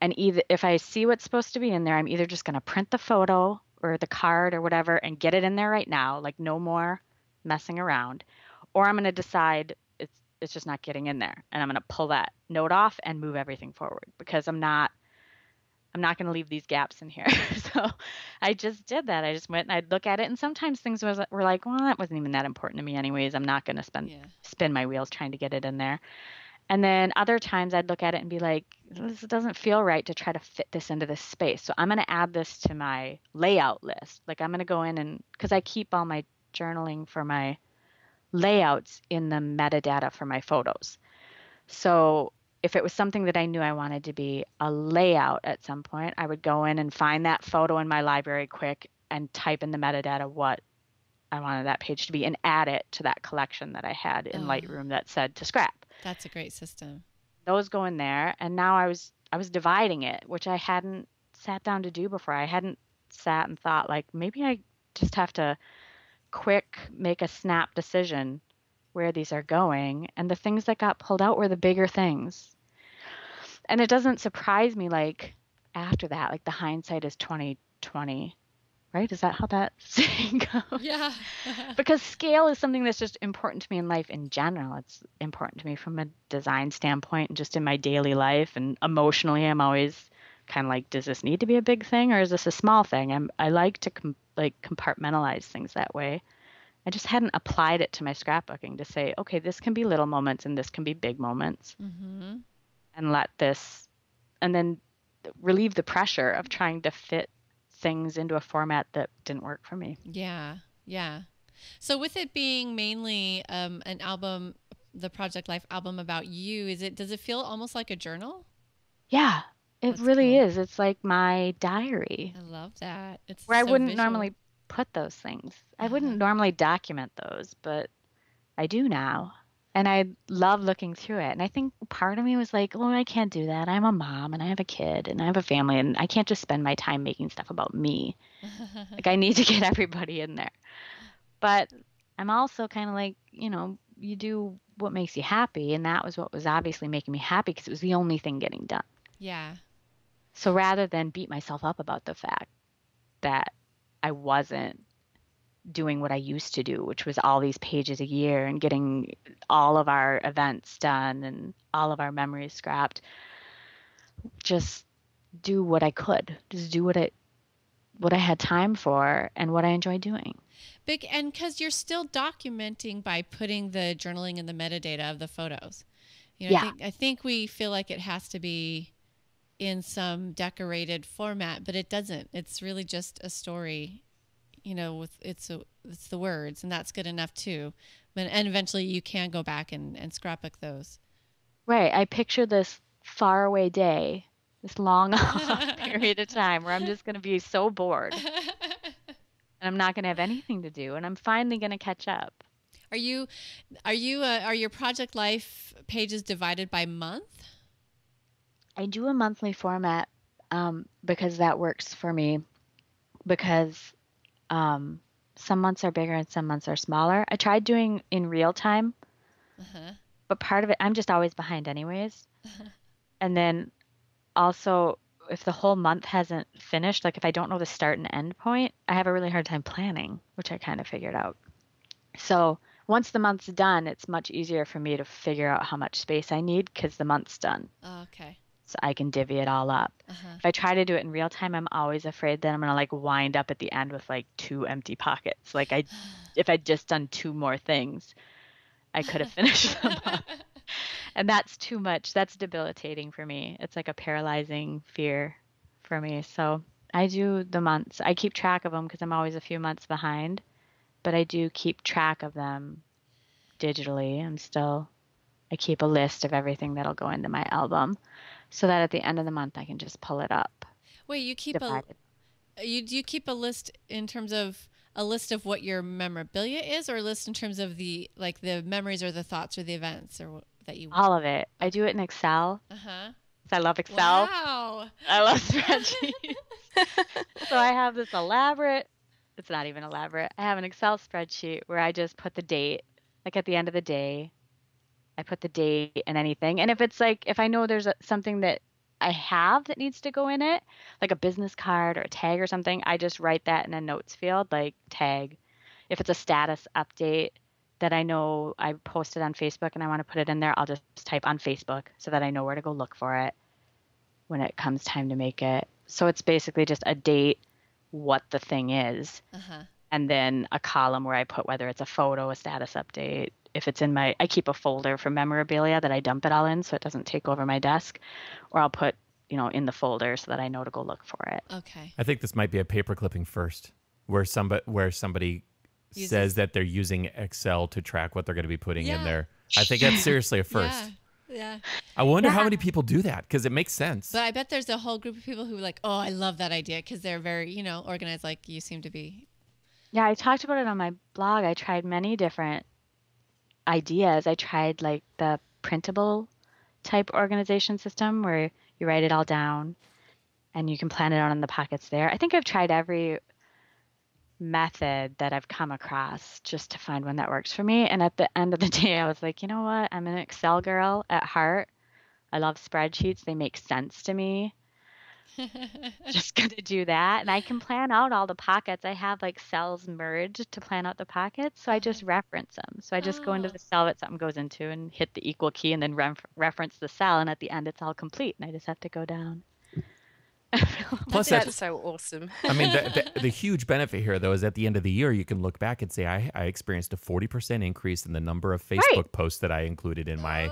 And either if I see what's supposed to be in there, I'm either just going to print the photo or the card or whatever and get it in there right now, like no more messing around, or I'm going to decide it's just not getting in there, and I'm going to pull that note off and move everything forward, because I'm not going to leave these gaps in here. So I just did that. I just went and I'd look at it, and sometimes things were like, well, that wasn't even that important to me anyways. I'm not going to spin my wheels trying to get it in there. And then other times I'd look at it and be like, this doesn't feel right to try to fit this into this space. So I'm going to add this to my layout list. Like I'm going to go in and, because I keep all my journaling for my layouts in the metadata for my photos. So if it was something that I knew I wanted to be a layout at some point, I would go in and find that photo in my library quick and type in the metadata what I wanted that page to be and add it to that collection that I had in Lightroom that said to scrap. That's a great system. Those go in there, and now I was dividing it, which I hadn't sat down to do before. I hadn't sat and thought like, maybe I just have to quick make a snap decision where these are going. And the things that got pulled out were the bigger things. And it doesn't surprise me, like after that, like the hindsight is 20/20. Right? Is that how that saying goes? Yeah. Because scale is something that's just important to me in life in general. It's important to me from a design standpoint and just in my daily life. And emotionally, I'm always kind of like, does this need to be a big thing, or is this a small thing? I like to compartmentalize things that way. I just hadn't applied it to my scrapbooking to say, okay, this can be little moments and this can be big moments. Mm-hmm. And then relieve the pressure of trying to fit things into a format that didn't work for me. Yeah. So with it being mainly an album, the Project Life album about you, does it feel almost like a journal? Yeah, it really is. It's like my diary. I love that. It's where so I wouldn't visual. normally put those things. I wouldn't normally document those, but I do now. And I love looking through it. And I think part of me was like, I can't do that. I'm a mom and I have a kid and I have a family, and I can't just spend my time making stuff about me. Like I need to get everybody in there. But I'm also kind of like, you do what makes you happy. And that was what was obviously making me happy, because it was the only thing getting done. Yeah. So rather than beat myself up about the fact that I wasn't doing what I used to do, which was all these pages a year and getting all of our events done and all of our memories scrapped, just do what I could. Just do what I had time for and what I enjoyed doing. And because you're still documenting by putting the journaling and the metadata of the photos. I think we feel like it has to be in some decorated format, but it doesn't. It's really just a story, you know, with it's the words, and that's good enough too. And eventually you can go back and scrapbook those. Right. I picture this faraway day, this long period of time where I'm just going to be so bored and I'm not going to have anything to do, and I'm finally going to catch up. Are your Project Life pages divided by month? I do a monthly format because that works for me, because some months are bigger and some months are smaller. I tried doing in real time, but part of it, I'm just always behind anyways. And then also, if the whole month hasn't finished, like if I don't know the start and end point, I have a really hard time planning, which I kind of figured out. So once the month's done, it's much easier for me to figure out how much space I need because the month's done. Oh, okay. So I can divvy it all up. If I try to do it in real time, I'm always afraid that I'm going to like wind up at the end with like 2 empty pockets. Like if I'd just done 2 more things, I could have finished them up. And that's too much. That's debilitating for me. It's like a paralyzing fear for me. So I do the months. I keep track of them because I'm always a few months behind, but I do keep track of them digitally. I keep a list of everything that'll go into my album, so that at the end of the month I can just pull it up. Wait, you keep you keep a list in terms of a list of what your memorabilia is, or a list in terms of the memories or the thoughts or the events or that you all of it. I do it in Excel. I love Excel. Wow. I love spreadsheets. So I have this it's not even elaborate. I have an Excel spreadsheet where I just put the date, like at the end of the day. I put the date and anything. And if it's like, if I know there's something that I have that needs to go in it, like a business card or a tag or something, I just write that in a notes field, like tag. If it's a status update that I know I posted on Facebook and I want to put it in there, I'll just type on Facebook so that I know where to go look for it when it comes time to make it. So it's basically just a date, what the thing is, and then a column where I put whether it's a photo, a status update. If it's in I keep a folder for memorabilia that I dump it all in so it doesn't take over my desk, or I'll put, in the folder so that I know to go look for it. Okay. I think this might be a paper clipping first, where somebody says that they're using Excel to track what they're going to be putting in there. I think that's seriously a first. Yeah. I wonder how many people do that, because it makes sense. But I bet there's a whole group of people who are like, oh, I love that idea, because they're very, organized like you seem to be. Yeah, I talked about it on my blog. I tried many different ideas. I tried like the printable type organization system where you write it all down and you can plan it out in the pockets there. I think I've tried every method that I've come across just to find one that works for me. And at the end of the day, I was like, you know what? I'm an Excel girl at heart. I love spreadsheets. They make sense to me. Just going to do that. And I can plan out all the pockets. I have like cells merged to plan out the pockets. So I just reference them. So I just go into the cell that something goes into and hit the equal key and then reference the cell. And at the end, it's all complete. And I just have to go down. Plus, that's so awesome. I mean, the huge benefit here, though, is at the end of the year, you can look back and say, I experienced a 40% increase in the number of Facebook posts that I included in my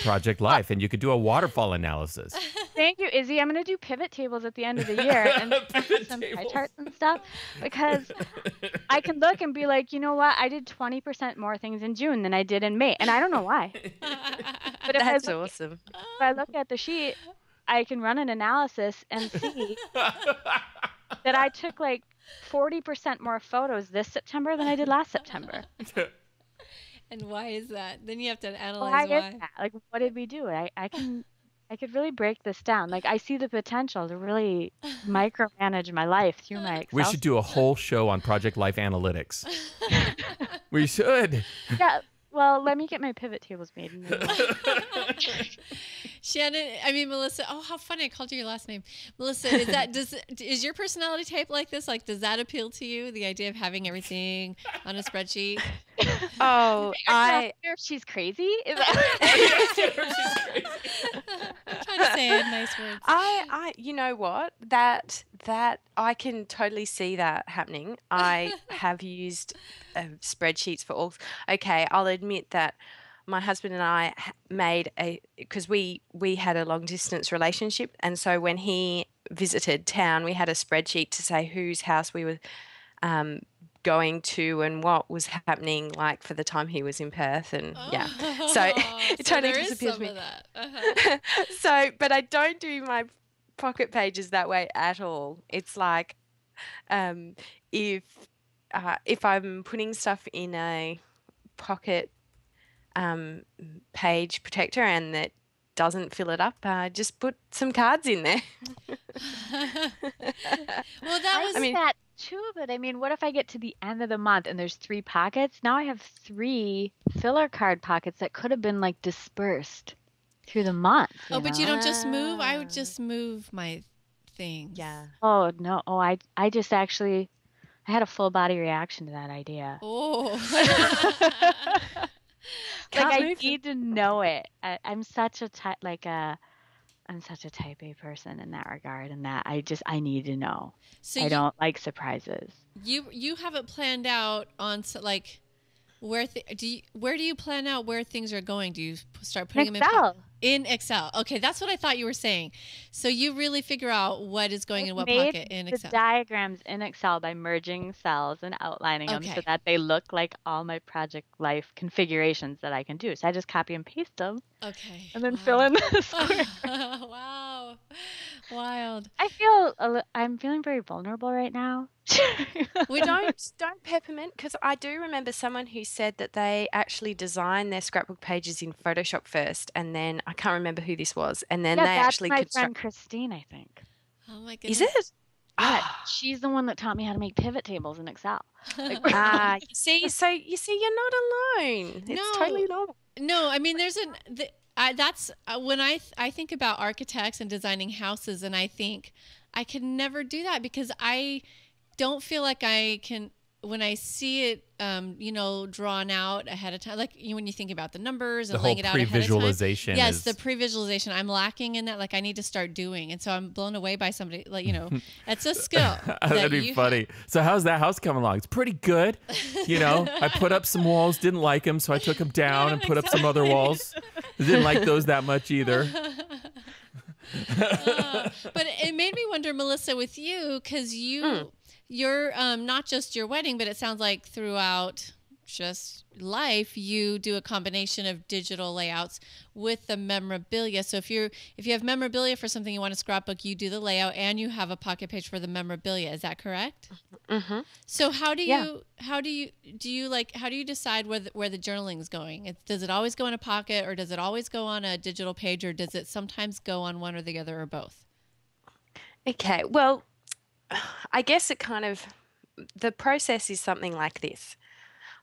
Project Life. And you could do a waterfall analysis. Thank you, Izzy. I'm going to do pivot tables at the end of the year and some pie charts and stuff, because I can look and be like, you know what? I did 20% more things in June than I did in May. And I don't know why. But that's awesome. If I look at the sheet, I can run an analysis and see that I took like 40% more photos this September than I did last September. And why is that? Then you have to analyze why. Is that? Like, what did we do? I could really break this down. Like, I see the potential to really micromanage my life through my Excel. We should do a whole show on Project Life analytics. We should. Yeah. Well, let me get my pivot tables made. Melissa. Oh, how funny! I called you your last name, Melissa. Is your personality type like this? Like, does that appeal to you? The idea of having everything on a spreadsheet? Oh, I wonder if she's crazy. Is that? I'm trying to say nice words. You know what? That I can totally see that happening. I have used spreadsheets for all. Okay, I'll admit that my husband and I made because we had a long distance relationship, and so when he visited town, we had a spreadsheet to say whose house we were going to and what was happening, like for the time he was in Perth, and so it totally disappears me. So, but I don't do my pocket pages that way at all. It's like if I'm putting stuff in a pocket page protector and that doesn't fill it up, just put some cards in there. Well, I mean that too, but I mean, what if I get to the end of the month and there's 3 pockets? Now I have 3 filler card pockets that could have been like dispersed through the month. But you don't just move? I would just move my things. Yeah. Oh no. Oh, I just actually I had a full body reaction to that idea. Oh. I need to know it. I'm such a type A person in that regard, and that I need to know. So I don't like surprises. You have it planned out on like where do you plan out where things are going? Do you start putting them in Excel? Okay, that's what I thought you were saying. So you really figure out what is going in what pocket in Excel. The diagrams in Excel by merging cells and outlining them so that they look like all my project life configurations that I can do. So I just copy and paste them. Okay. And then fill in the square. Wow. Wild. I'm feeling very vulnerable right now. We don't peppermint, because I do remember someone who said that they actually designed their scrapbook pages in Photoshop first, and then I can't remember who this was, and then they actually that's my friend Christine, I think. Oh my goodness. Is it? Yeah, she's the one that taught me how to make pivot tables in Excel. You see, you're not alone. It's totally normal. No, I mean, that's when I think about architects and designing houses, and I think I can never do that because I don't feel like I can, when I see it, drawn out ahead of time, like when you think about the numbers and laying it out ahead of time. The whole pre-visualization. Yes, the pre-visualization. I'm lacking in that. Like I need to start doing. And so I'm blown away by somebody, like, it's a skill. That'd be funny. So how's that house coming along? It's pretty good. I put up some walls, didn't like them, so I took them down and put up some other walls. Didn't like those that much either. But it made me wonder, Melissa, with you, because you're not just your wedding, but it sounds like throughout just life, you do a combination of digital layouts with the memorabilia. So if you have memorabilia for something you want to scrapbook, you do the layout and you have a pocket page for the memorabilia. Is that correct? Mm-hmm. So how do you decide where the journaling is going? Does it always go in a pocket, or does it always go on a digital page, or does it sometimes go on one or the other, or both? Okay, well, I guess the process is something like this.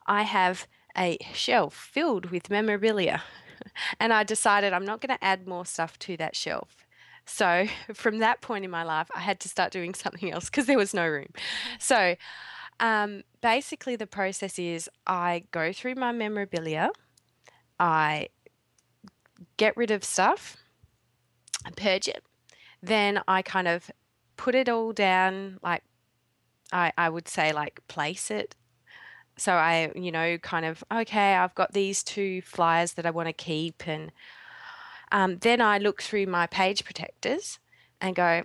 I have a shelf filled with memorabilia, and I decided I'm not going to add more stuff to that shelf. So from that point in my life, I had to start doing something else because there was no room. So basically the process is I go through my memorabilia, I get rid of stuff, I purge it, then I kind of put it all down, like I would say, like place it. So I, okay, I've got these 2 flyers that I want to keep, and then I look through my page protectors and go,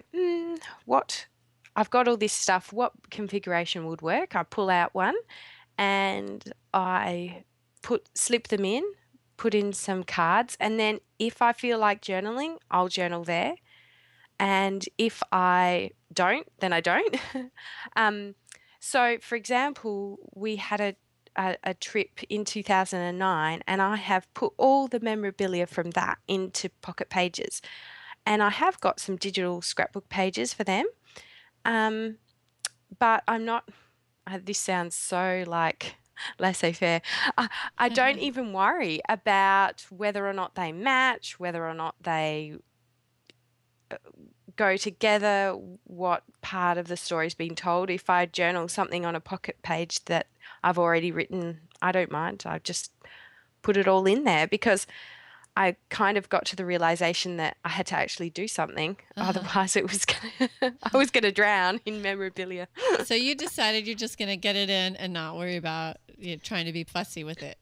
I've got all this stuff, what configuration would work? I pull out one and I slip them in, put in some cards, and then if I feel like journaling, I'll journal there. And if I don't, then I don't. So, for example, we had a trip in 2009, and I have put all the memorabilia from that into pocket pages. And I have got some digital scrapbook pages for them. But I'm not, this sounds so like laissez-faire. I don't even worry about whether or not they match, whether or not they go together, what part of the story's been told. If I journal something on a pocket page that I've already written, I don't mind. I just put it all in there because I kind of got to the realization that I had to actually do something. Otherwise I was going to drown in memorabilia. So you decided you're just going to get it in and not worry about trying to be fussy with it.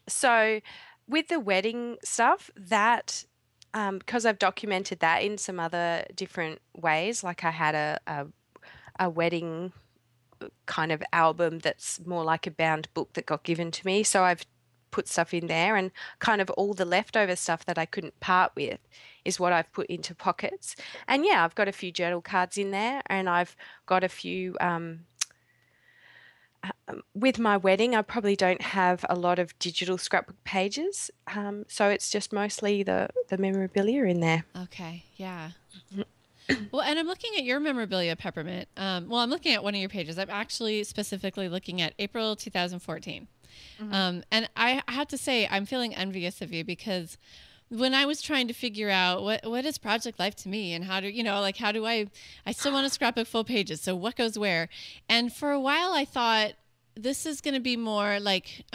So with the wedding stuff, that because I've documented that in some other different ways, like I had a wedding kind of album that's more like a bound book that got given to me. So I've put stuff in there, and kind of all the leftover stuff that I couldn't part with is what I've put into pockets. And yeah, I've got a few journal cards in there, and I've got a few with my wedding, I probably don't have a lot of digital scrapbook pages. So it's just mostly the memorabilia in there. Okay. Yeah. Well, and I'm looking at your memorabilia, Peppermint. Well, I'm looking at one of your pages. I'm actually specifically looking at April 2014. And I have to say, I'm feeling envious of you, because when I was trying to figure out what is project life to me, and how do, how do I still want to scrapbook full pages. So what goes where? And for a while I thought this is going to be more like,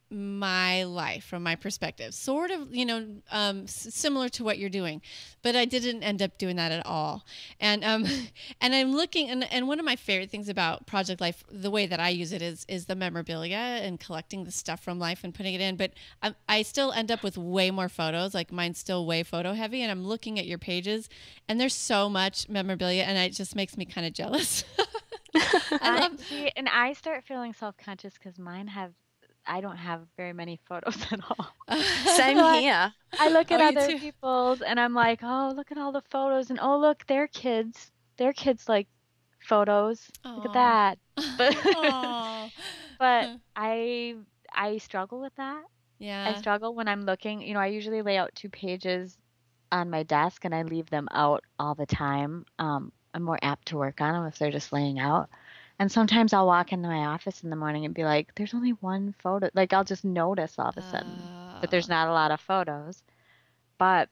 my life from my perspective, sort of, similar to what you're doing, but I didn't end up doing that at all. And and I'm looking, and one of my favorite things about project life, the way that I use it, is the memorabilia and collecting the stuff from life and putting it in. But I still end up with way more photos. Like, mine's still way photo heavy, and I'm looking at your pages, and there's so much memorabilia, and it just makes me kind of jealous. And I start feeling self-conscious because I don't have very many photos at all. Same here. I look at other people's, and I'm like, oh, look at all the photos, and oh, look, their kids like photos. Aww. Look at that. But I struggle with that. Yeah. I struggle when I'm looking. I usually lay out 2 pages on my desk, and I leave them out all the time. I'm more apt to work on them if they're just laying out. And sometimes I'll walk into my office in the morning and be like, there's only one photo. Like, I'll just notice all of a sudden that there's not a lot of photos. But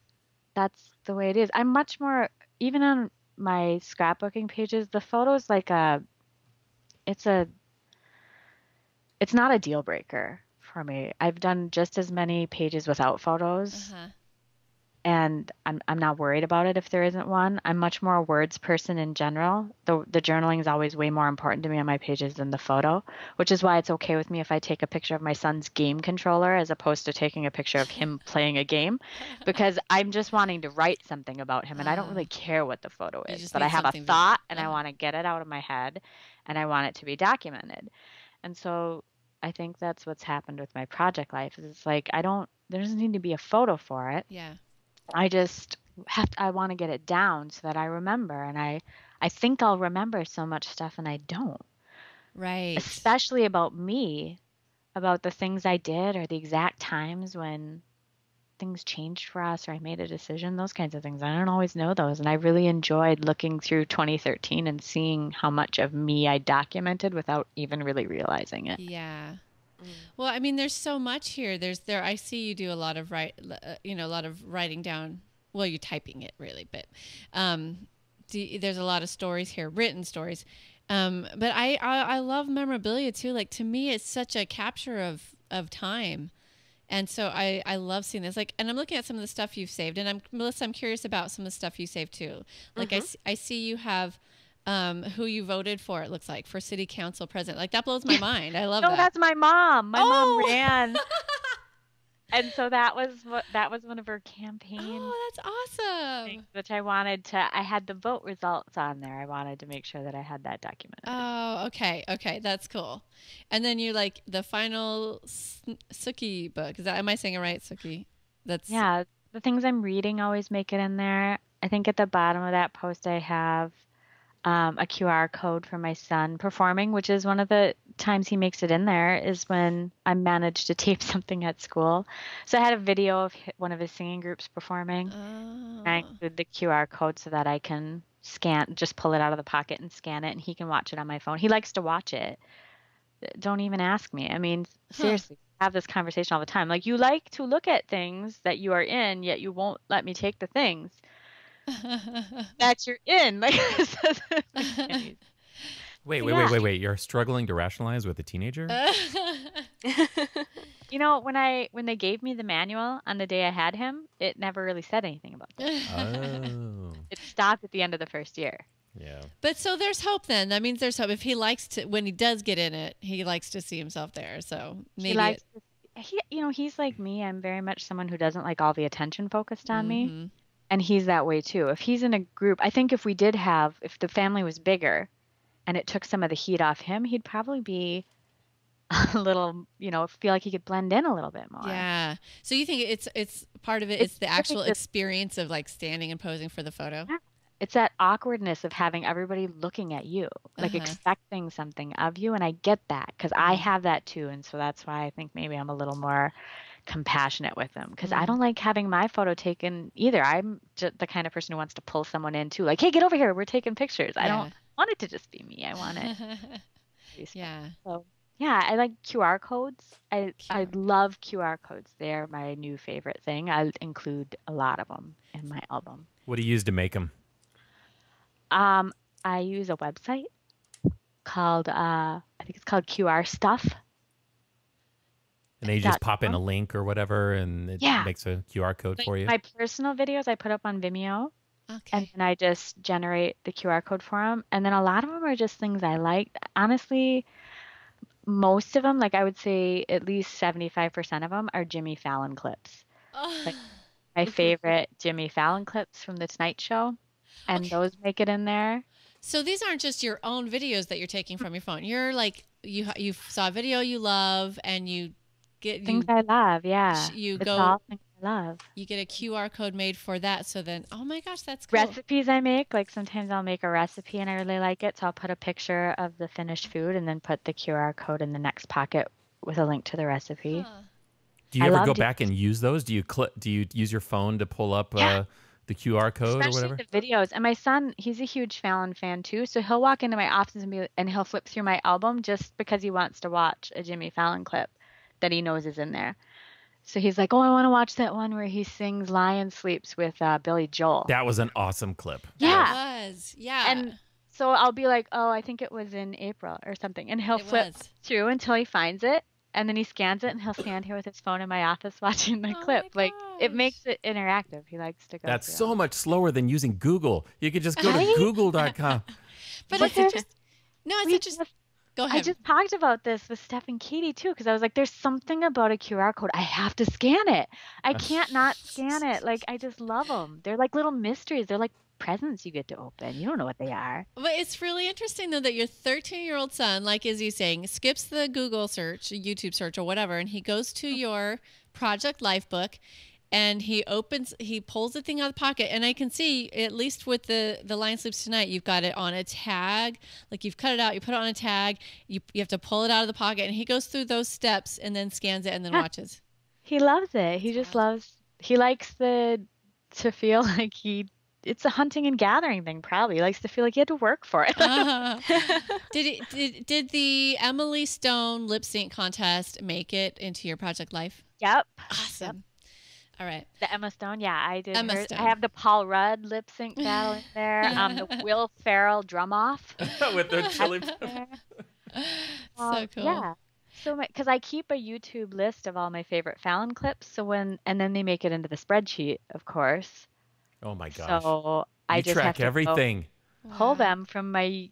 that's the way it is. I'm much more, even on my scrapbooking pages, the photos, like, it's not a deal breaker for me. I've done just as many pages without photos. And I'm not worried about it if there isn't one. I'm much more a words person in general. The journaling is always way more important to me on my pages than the photo, which is why it's okay with me if I take a picture of my son's game controller as opposed to taking a picture of him playing a game, because I'm just wanting to write something about him, and I don't really care what the photo is, but I have a thought and I want to get it out of my head, and I want it to be documented. And so I think that's what's happened with my project life. Is it's like there doesn't need to be a photo for it. Yeah. I just I want to get it down so that I remember, and I think I'll remember so much stuff, and I don't. Right. Especially about me, about the things I did, or the exact times when things changed for us, or I made a decision, those kinds of things. I don't always know those, and I really enjoyed looking through 2013 and seeing how much of me I documented without even really realizing it. Yeah. Well, I mean, there's so much here. I see you do a lot of a lot of writing down. Well, you're typing it really, but there's a lot of stories here, written stories. But I love memorabilia too. Like, to me, it's such a capture of time, and so I love seeing this. Like, and I'm looking at some of the stuff you've saved, and Melissa, I'm curious about some of the stuff you saved too. Like, I see you have. Who you voted for, it looks like, for city council president. Like, that blows my mind. I love that. No, that's my mom. My mom ran. And so that was one of her campaign. Oh, that's awesome. Things, which I had the vote results on there. I wanted to make sure that I had that documented. Oh, okay. Okay. That's cool. And then you're like the final Suki book. Am I saying it right? Suki. Yeah. The things I'm reading always make it in there. I think at the bottom of that post, I have a QR code for my son performing, which is one of the times he makes it in there is when I managed to tape something at school. So I had a video of one of his singing groups performing. Oh. And I include the QR code so that I can just pull it out of the pocket and scan it, and he can watch it on my phone. He likes to watch it. Don't even ask me. I mean, seriously, have this conversation all the time. Like, you like to look at things that you are in, yet you won't let me take the things that you're in. Like, wait. You're struggling to rationalize with a teenager? When they gave me the manual on the day I had him, it never really said anything about that. Oh. It stopped at the end of the first year. Yeah. But so there's hope then. That means there's hope. If he likes to, when he does get in it, he likes to see himself there. So maybe he's like me. I'm very much someone who doesn't like all the attention focused on me. Mm-hmm. And he's that way too. If he's in a group, I think if the family was bigger and it took some of the heat off him, he'd probably be a little, feel like he could blend in a little bit more. Yeah. So you think it's part of it's the actual experience of like standing and posing for the photo? Yeah. It's that awkwardness of having everybody looking at you, like expecting something of you. And I get that because I have that too. And so that's why I think maybe I'm a little more compassionate with them because I don't like having my photo taken either. I'm just the kind of person who wants to pull someone in too. Like, hey, get over here. We're taking pictures. I don't want it to just be me. I want it. Yeah. So, yeah, I like QR codes. I love QR codes. They're my new favorite thing. I include a lot of them in my album. What do you use to make them? I use a website called I think it's called QR Stuff. And they just pop in a link or whatever, and it makes a QR code for you? My personal videos I put up on Vimeo. Okay. And then I just generate the QR code for them. And then a lot of them are just things I like. Honestly, most of them, like I would say at least 75% of them are Jimmy Fallon clips. Like my favorite Jimmy Fallon clips from The Tonight Show. And those make it in there. So these aren't just your own videos that you're taking from your phone. You're like, you saw a video you love and you get... Things I love, yeah. It's all things I love. You get a QR code made for that. So then, oh my gosh, that's cool. Recipes I make, like sometimes I'll make a recipe and I really like it. So I'll put a picture of the finished food and then put the QR code in the next pocket with a link to the recipe. Huh. Do you ever go back and use those? Do you use your phone to pull up... the QR code or whatever? The videos. And my son, he's a huge Fallon fan too. So he'll walk into my office and he'll flip through my album just because he wants to watch a Jimmy Fallon clip that he knows is in there. So he's like, oh, I want to watch that one where he sings Lion Sleeps with Billy Joel. That was an awesome clip. Yeah. It was. Yeah. And so I'll be like, oh, I think it was in April or something. And he'll flip through until he finds it. And then he scans it and he'll stand here with his phone in my office watching the clip. Like, it makes it interactive. He likes to go. That's so much slower than using Google. You could just go to google.com. But it's interesting. No, it's interesting. Go ahead. I just talked about this with Steph and Katie too, because I was like, there's something about a QR code. I have to scan it. I can't not scan it. Like, I just love them. They're like little mysteries. They're like presents you get to open. You don't know what they are. But it's really interesting though that your 13-year-old son, like Izzy's saying, skips the Google search, YouTube search, or whatever, and he goes to your Project Life book, and he pulls the thing out of the pocket, and I can see, at least with the Lion Sleeps Tonight, you've got it on a tag. Like you've cut it out, you put it on a tag, you have to pull it out of the pocket, and he goes through those steps and then scans it and then watches. He loves it. He just he likes to feel like it's a hunting and gathering thing, probably. He likes to feel like he had to work for it. Did the Emily Stone lip sync contest make it into your Project Life? Yep. Awesome. Yep. All right. The Emma Stone, yeah, I did. Emma Stone. I have the Paul Rudd lip sync battle in there. The Will Ferrell drum off with the chili pepper. So cool. Yeah. So because I keep a YouTube list of all my favorite Fallon clips, and then they make it into the spreadsheet, of course. Oh my gosh! So I just track have to everything. Pull them from my.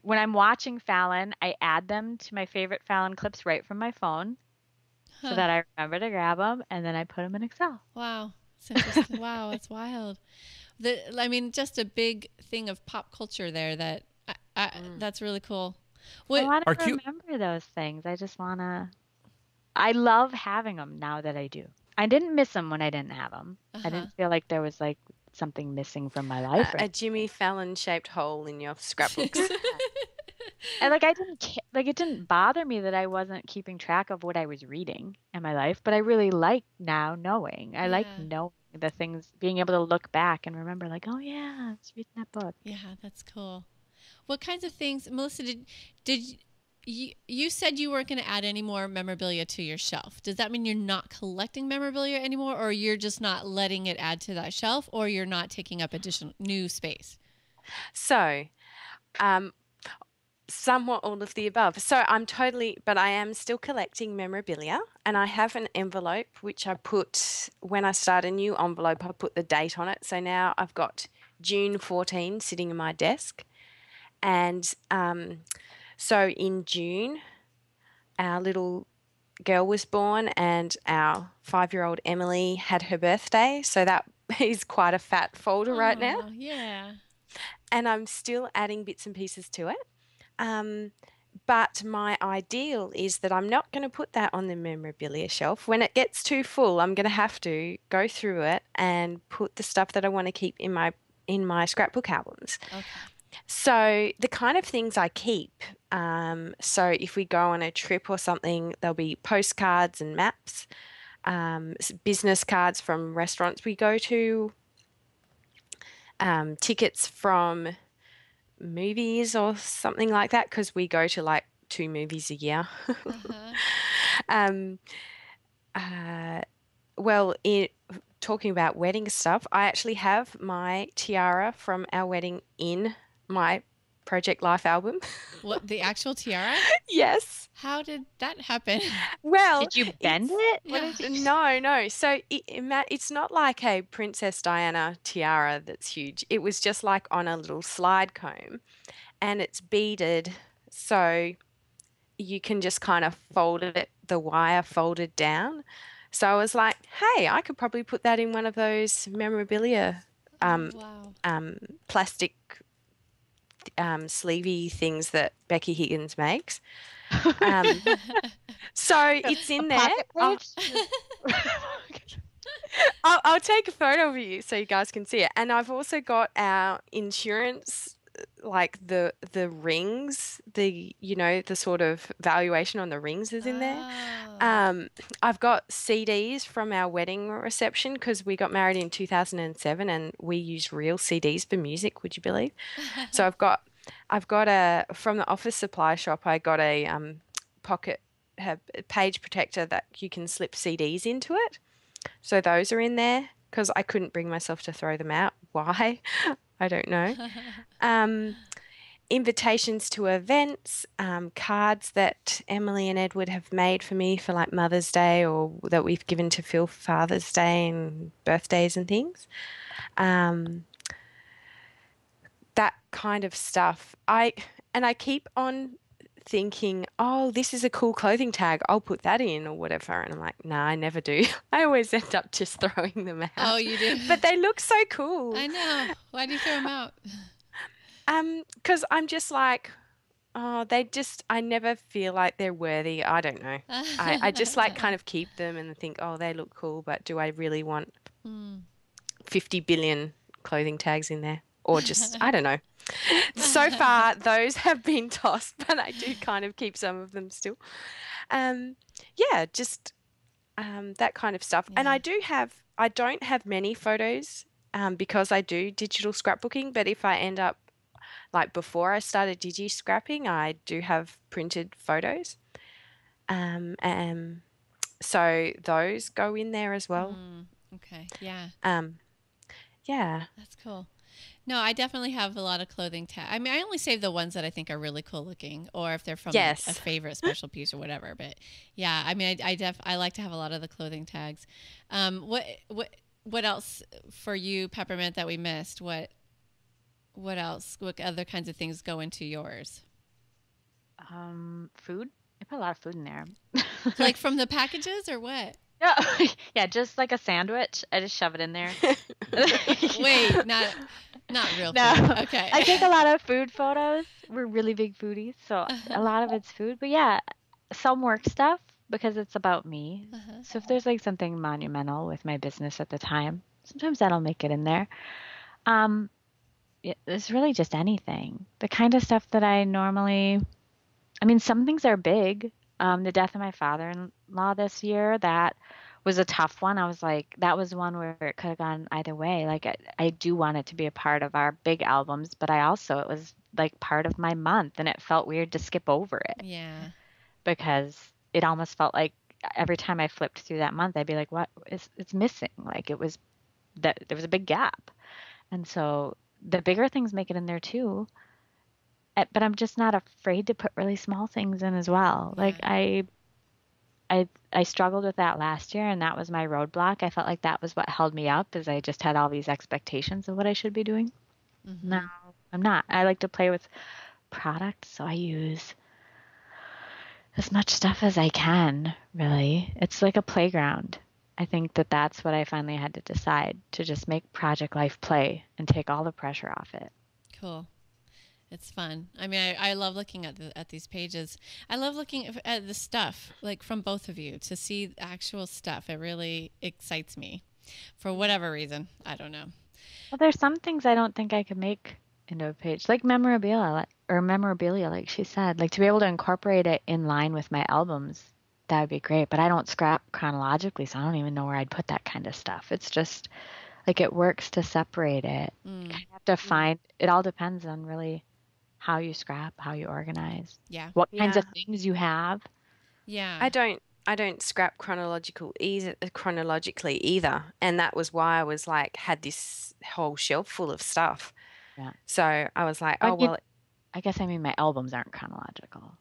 When I'm watching Fallon, I add them to my favorite Fallon clips right from my phone, so that I remember to grab them, and then I put them in Excel. Wow, it's interesting. Wow, it's wild. I mean, just a big thing of pop culture there. That's really cool. I want to remember those things. I just want to. I love having them now that I do. I didn't miss them when I didn't have them. I didn't feel like there was like something missing from my life. A Jimmy Fallon shaped hole in your scrapbooks. And it didn't bother me that I wasn't keeping track of what I was reading in my life, but I really like now knowing. I like knowing the things, being able to look back and remember like, oh yeah, I was reading that book. Yeah, that's cool. What kinds of things, Melissa, did you said you weren't going to add any more memorabilia to your shelf. Does that mean you're not collecting memorabilia anymore, or you're just not letting it add to that shelf, or you're not taking up additional new space? So, somewhat all of the above. So but I am still collecting memorabilia, and I have an envelope which I put, when I start a new envelope, I put the date on it. So now I've got June 14 sitting in my desk. And so in June, our little girl was born, and our 5-year-old Emily had her birthday. So that is quite a fat folder right now. Yeah. And I'm still adding bits and pieces to it. But my ideal is that I'm not going to put that on the memorabilia shelf. When it gets too full, I'm going to have to go through it and put the stuff that I want to keep in my scrapbook albums. Okay. So the kind of things I keep, so if we go on a trip or something, there'll be postcards and maps, business cards from restaurants we go to, tickets from movies or something like that, because we go to like 2 movies a year. Well, talking about wedding stuff, I actually have my tiara from our wedding in my Project Life album. What, the actual tiara? Yes. How did that happen? Well, did you bend it? No. So it's not like a Princess Diana tiara that's huge. It was just like on a little slide comb, and it's beaded, so you can just kind of fold it, the wire folded down. So I was like, hey, I could probably put that in one of those memorabilia plastic sleevey things that Becky Higgins makes. So it's in there. I'll take a photo of you so you guys can see it. And I've also got our insurance, like the rings, the sort of valuation on the rings is in there. I've got CDs from our wedding reception, because we got married in 2007 and we used real CDs for music, would you believe? So I've got a, from the office supply shop, I got a pocket page protector that you can slip CDs into it. So those are in there, because I couldn't bring myself to throw them out. Why? I don't know. Invitations to events, cards that Emily and Edward have made for me for like Mother's Day, or that we've given to Phil for Father's Day and birthdays and things. That kind of stuff. I keep on thinking, oh, this is a cool clothing tag, I'll put that in or whatever. And I'm like, nah, I never do. I always end up just throwing them out. Oh, you do? But they look so cool. I know. Why do you throw them out? Because I'm just like, oh, I never feel like they're worthy. I don't know. I just like kind of keep them and think, oh, they look cool, but do I really want 50 billion clothing tags in there? Or just, I don't know. So far, those have been tossed, but I do kind of keep some of them still. Just that kind of stuff. Yeah. And I don't have many photos because I do digital scrapbooking, but if I end up, like before I started digi-scrapping, I do have printed photos. So those go in there as well. Okay, yeah. Yeah. That's cool. No, I definitely have a lot of clothing tags. I mean, I only save the ones that I think are really cool looking, or if they're from a favorite special piece or whatever. But yeah, I mean, I like to have a lot of the clothing tags. What else for you, Peppermint, that we missed? What else? What other kinds of things go into yours? Food. I put a lot of food in there. Like from the packages or what? Yeah, just like a sandwich. I just shove it in there. Wait, not real no. food. Okay. I take a lot of food photos. We're really big foodies, so a lot of it's food. But yeah, some work stuff because it's about me. So if there's like something monumental with my business at the time, sometimes that'll make it in there. It's really just anything. The kind of stuff that I normally, I mean, some things are big. The death of my father-in-law this year, that was a tough one. I was like, that was one where it could have gone either way. Like, I do want it to be a part of our big albums, but it was like part of my month, and it felt weird to skip over it. Yeah. Because it almost felt like every time I flipped through that month, I'd be like, what is it's missing? Like, it was that there was a big gap. And so the bigger things make it in there too. But I'm just not afraid to put really small things in as well. Yeah. Like I struggled with that last year, and that was my roadblock. I felt like that was what held me up, is I just had all these expectations of what I should be doing. No, I'm not. I like to play with product, so I use as much stuff as I can, really. It's like a playground. I think that that's what I finally had to decide, to just make Project Life play and take all the pressure off it. Cool. It's fun. I mean, I love looking at these pages. I love looking at the stuff, like from both of you, to see actual stuff. It really excites me for whatever reason. I don't know. Well, there's some things I don't think I could make into a page, like memorabilia, like she said, like to be able to incorporate it in line with my albums. That would be great. But I don't scrap chronologically, so I don't even know where I'd put that kind of stuff. It's just like it works to separate it. You have to find, it all depends on really how you scrap, how you organize. Yeah. What kinds of things you have. Yeah. I don't scrap chronologically either. And that was why I was like, had this whole shelf full of stuff. Yeah. So I was like, I guess I mean my albums aren't chronological.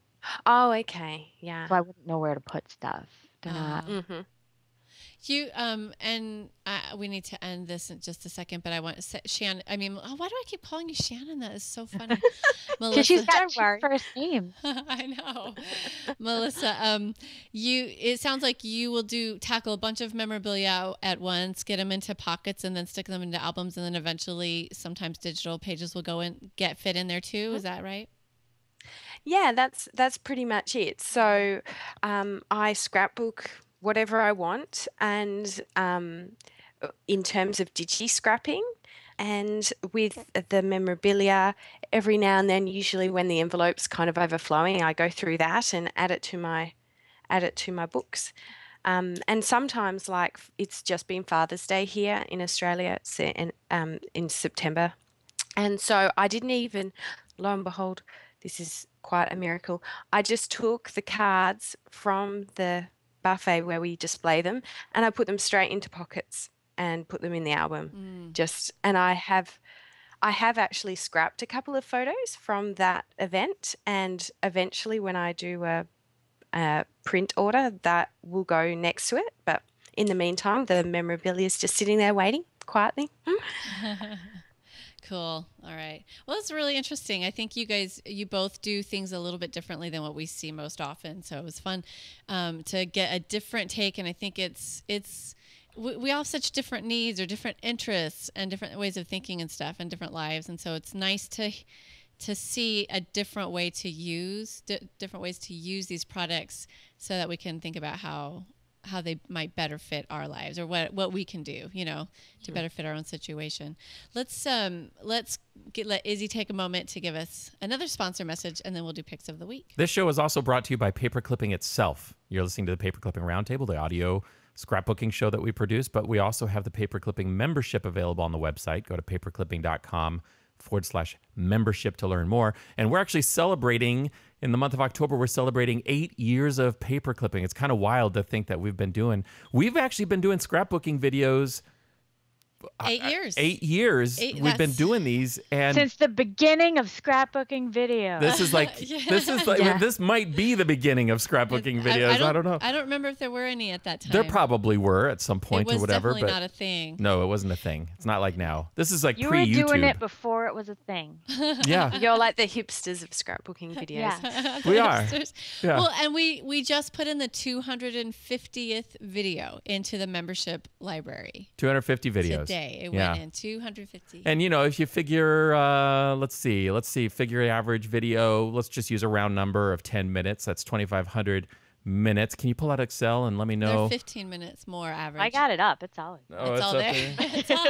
Oh, okay. Yeah. So I wouldn't know where to put stuff. They're not. You and we need to end this in just a second, but I want to say, Shannon. I mean, why do I keep calling you Shannon? That is so funny. Melissa, she's got two first names. I know, Melissa. It sounds like you will tackle a bunch of memorabilia at once, get them into pockets, and then stick them into albums, and then eventually, sometimes digital pages will go and fit in there too. Is that right? Yeah, that's pretty much it. So, I scrapbook whatever I want, and in terms of digi-scrapping, and with the memorabilia, every now and then, usually when the envelope's kind of overflowing, I go through that and add it to my books. And sometimes, like, it's just been Father's Day here in Australia. It's in September, and so I didn't even, lo and behold, this is quite a miracle, I just took the cards from the buffet where we display them, and I put them straight into pockets and put them in the album. And I have actually scrapped a couple of photos from that event, and eventually when I do a print order, that will go next to it. But in the meantime, the memorabilia is just sitting there waiting quietly. Cool. All right. Well, it's really interesting. I think you both do things a little bit differently than what we see most often. So it was fun to get a different take. And I think we all have such different needs or different interests and different ways of thinking and stuff and different lives. And so it's nice to see a different way to use different ways to use these products so that we can think about how they might better fit our lives, or what we can do, to better fit our own situation. Let's let Izzy take a moment to give us another sponsor message, and then we'll do picks of the week. This show is also brought to you by Paperclipping itself. You're listening to the Paperclipping Roundtable, the audio scrapbooking show that we produce, but we also have the Paperclipping membership available on the website. Go to paperclipping.com/membership to learn more. And we're actually celebrating, in the month of October, we're celebrating 8 years of paperclipping. It's kind of wild to think that we've actually been doing scrapbooking videos 8 years. 8 years. We've been doing these, and since the beginning of scrapbooking videos. This is like this might be the beginning of scrapbooking videos. I don't know. I don't remember if there were any at that time. There probably were at some point or whatever. It was definitely not a thing. No, it wasn't a thing. It's not like now. This is like you pre-YouTube. You were doing it before it was a thing. Yeah. You're like the hipsters of scrapbooking videos. Yeah. We are. Yeah. Well, and we just put in the 250th video into the membership library. 250 videos. Today. It went in 250. And, if you figure, let's see, figure average video, let's just use a round number of 10 minutes. That's 2,500 minutes. Can you pull out Excel and let me know? They're 15 minutes more average. I got it up. It's all. Oh, it's all there. It's all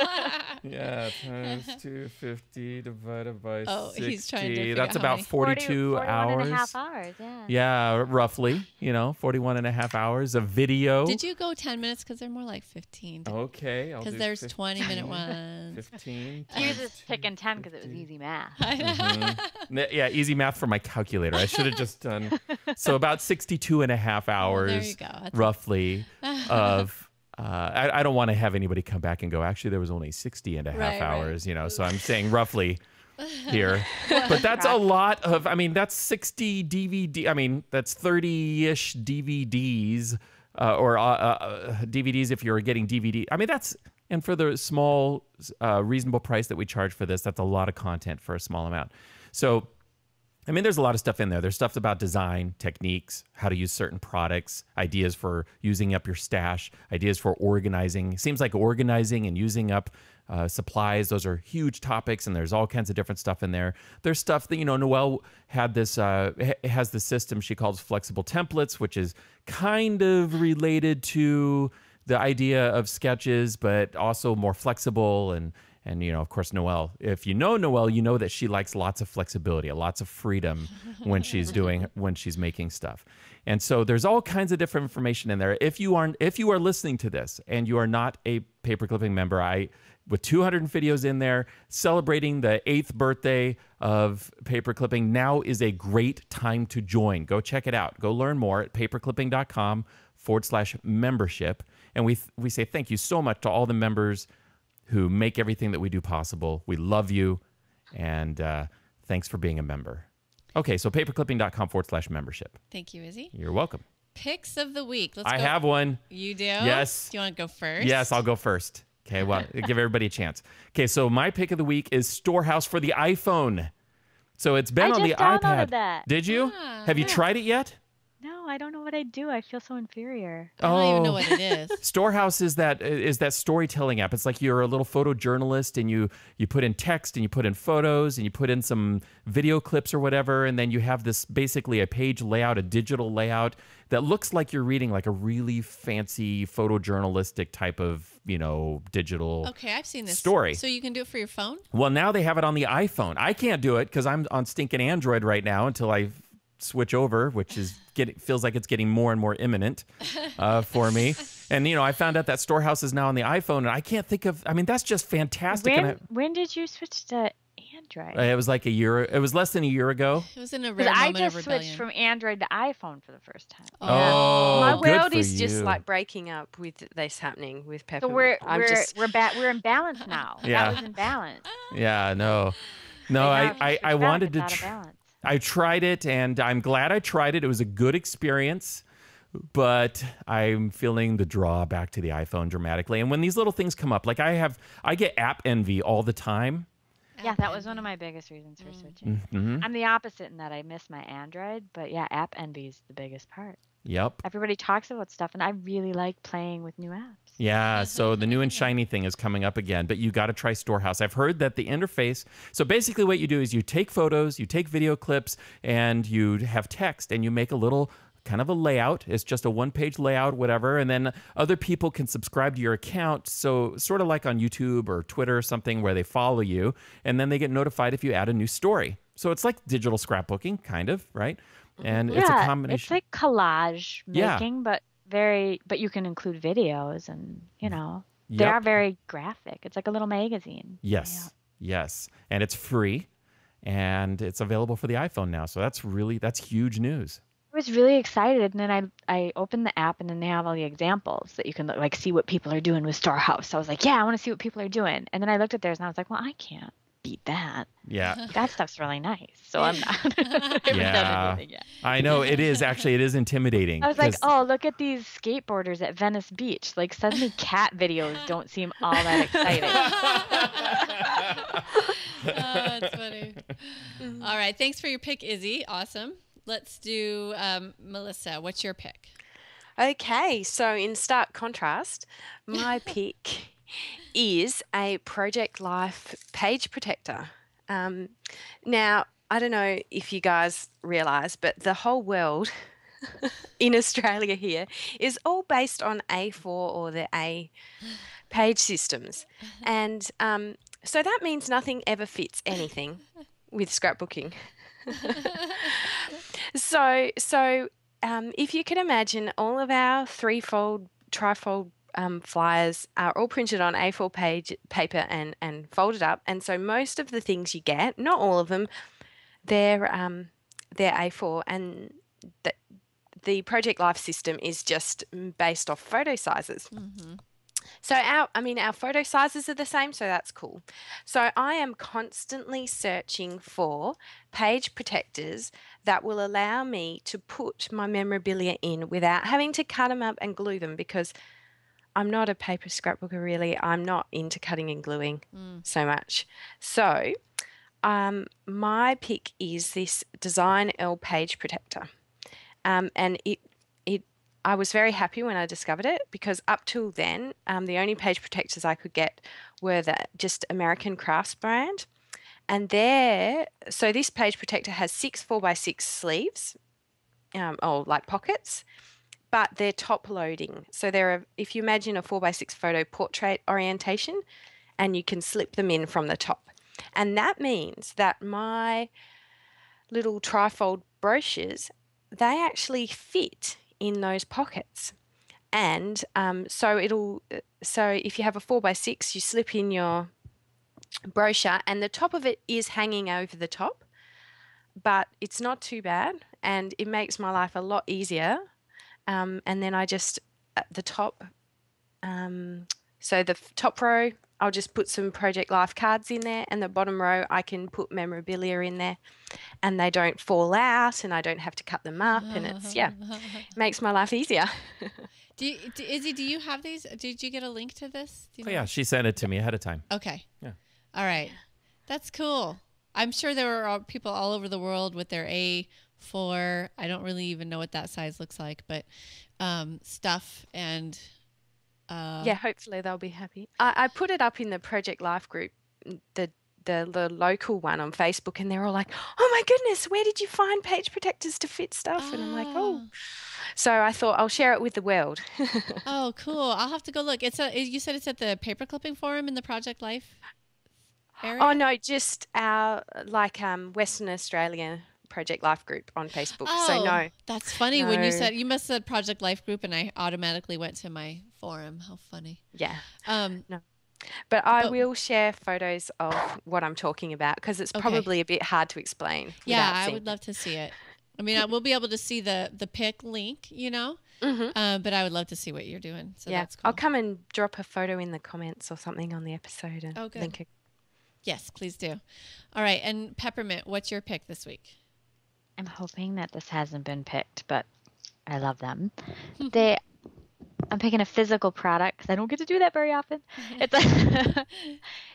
yeah, times 250 divided by 60. He's trying to figure That's out about 42 hours. 41 and a half hours, yeah. Yeah, roughly, 41 and a half hours of video. Did you go 10 minutes? Because they're more like 15. Okay. Because there's 20-minute ones. 15. He was just picking 10 because it was easy math. Yeah, easy math for my calculator. I should have just done. So about 62 and a half hours, there you go. roughly, of... I don't want to have anybody come back and go, actually, there was only 60 and a half hours, so I'm saying roughly here. But that's a lot of, that's 60 DVD, that's 30-ish DVDs or DVDs if you're getting DVD. And for the small, reasonable price that we charge for this, that's a lot of content for a small amount. So I mean, there's a lot of stuff in there. There's stuff about design, techniques, how to use certain products, ideas for using up your stash, ideas for organizing. Seems like organizing and using up supplies, those are huge topics, and there's all kinds of different stuff in there. There's stuff that, Noelle had this, has the system she calls flexible templates, which is kind of related to the idea of sketches, but also more flexible. And of course, Noelle, if you know Noelle, you know that she likes lots of flexibility, lots of freedom when she's making stuff. And so there's all kinds of different information in there. If you are listening to this and you are not a Paperclipping member, with 200 videos in there celebrating the 8th birthday of Paperclipping, now is a great time to join. Go check it out. Go learn more at paperclipping.com/membership. And we say thank you so much to all the members who make everything that we do possible. We love you, and thanks for being a member. Okay, so paperclipping.com/membership. Thank you, Izzy. You're welcome. Picks of the week. I have one. You do? Yes. Do you want to go first? Yes, I'll go first. Okay, well, give everybody a chance. Okay, so my pick of the week is Storehouse for the iPhone. So it's been on the iPad. That. Did you? Have you tried it yet? No, I don't know what I do. I feel so inferior. I don't even know what it is. Storehouse is that storytelling app. It's like you're a little photojournalist, and you put in text, and you put in photos, and you put in some video clips or whatever, and then you have this basically a page layout, a digital layout that looks like you're reading like a really fancy photojournalistic type of, digital Okay, I've seen this story. So you can do it for your phone? Well, now they have it on the iPhone. I can't do it because I'm on stinking Android right now until I switch over, which feels like it's getting more and more imminent for me. And, I found out that Storehouse is now on the iPhone, and I can't think of, that's just fantastic. When did you switch to Android? It was like it was less than a year ago. It was in a rare moment of rebellion. I just switched from Android to iPhone for the first time. Oh, my good world for is you. just like breaking up with this happening with Pepper. So we're in balance now. Yeah. That was in balance. Yeah, no, I wanted to. I tried it, and I'm glad I tried it. It was a good experience, but I'm feeling the draw back to the iPhone dramatically. And when these little things come up, like I get app envy all the time. Yeah, that was one of my biggest reasons for switching. Mm-hmm. I'm the opposite in that I miss my Android, but yeah, app envy is the biggest part. Yep. Everybody talks about stuff, and I really like playing with new apps. Yeah, so the new and shiny thing is coming up again, but you got to try Storehouse. I've heard that the interface, so basically what you do is you take photos, you take video clips, and you have text, and you make a little kind of a layout. It's just a one-page layout, whatever, and then other people can subscribe to your account, so sort of like on YouTube or Twitter or something where they follow you, and then they get notified if you add a new story. So it's like digital scrapbooking, kind of, right? And it's a combination. It's like collage making, but you can include videos, and they are very graphic. It's like a little magazine. Yes, yes, and it's free, and it's available for the iPhone now. So that's huge news. I was really excited, and then I opened the app, and then they have all the examples that you can like see what people are doing with Storehouse. So I was like, yeah, I want to see what people are doing. And then I looked at theirs, and I was like, well, I can't beat that. Yeah. That stuff's really nice. So I'm not. I haven't done anything yet. I know it is intimidating. I was like, oh, look at these skateboarders at Venice Beach. Like suddenly cat videos don't seem all that exciting. Oh, that's funny. All right. Thanks for your pick, Izzy. Awesome. Let's do Melissa. What's your pick? Okay. So in stark contrast, my pick is a Project Life page protector. Now, I don't know if you guys realise, but the whole world in Australia here is all based on A4 or the A page systems. And so that means nothing ever fits anything with scrapbooking. So if you can imagine, all of our threefold, trifold flyers are all printed on A4 paper and folded up. And so most of the things you get, not all of them, they're A4, and the Project Life system is just based off photo sizes. Mm-hmm. So our photo sizes are the same, so that's cool. So I am constantly searching for page protectors that will allow me to put my memorabilia in without having to cut them up and glue them, because I'm not a paper scrapbooker really. I'm not into cutting and gluing so much. So My pick is this Design L page protector. And I was very happy when I discovered it, because up till then, the only page protectors I could get were the just American Crafts brand. And so this page protector has 6 4x6 sleeves, or like pockets, but they're top loading. So if you imagine a 4x6 photo portrait orientation, and you can slip them in from the top. And that means that my little trifold brochures, they actually fit in those pockets. And so if you have a 4x6, you slip in your brochure and the top of it is hanging over the top, but it's not too bad and it makes my life a lot easier. And then I just, at the top, so the top row, I'll just put some Project Life cards in there, and the bottom row I can put memorabilia in there, and they don't fall out, and I don't have to cut them up, and it's makes my life easier. Izzy, do you have these? Did you get a link to this? Yeah, she sent it to me ahead of time. Okay. Yeah. All right. That's cool. I'm sure there are people all over the world with their A4. I don't really even know what that size looks like, but stuff and. Yeah, hopefully they'll be happy. I put it up in the Project Life group, the local one on Facebook, and they're all like, "Oh my goodness, where did you find page protectors to fit stuff?" And I'm like, "Oh." So I thought I'll share it with the world. Oh, cool. I'll have to go look. You said it's at the Paperclipping Forum in the Project Life area? Oh no, just our Western Australia Project Life group on Facebook. Oh, so no. That's funny. When you said, you must have said Project Life group, and I automatically went to my forum. How funny. Yeah. No. But I will share photos of what I'm talking about, because it's probably a bit hard to explain. Yeah, I would love to see it. I mean, I will be able to see the pic link, but I would love to see what you're doing. So that's cool. I'll come and drop a photo in the comments or something on the episode and link it. Yes, please do. All right. And Peppermint, what's your pick this week? I'm hoping that this hasn't been picked, but I love them. I'm picking a physical product because I don't get to do that very often.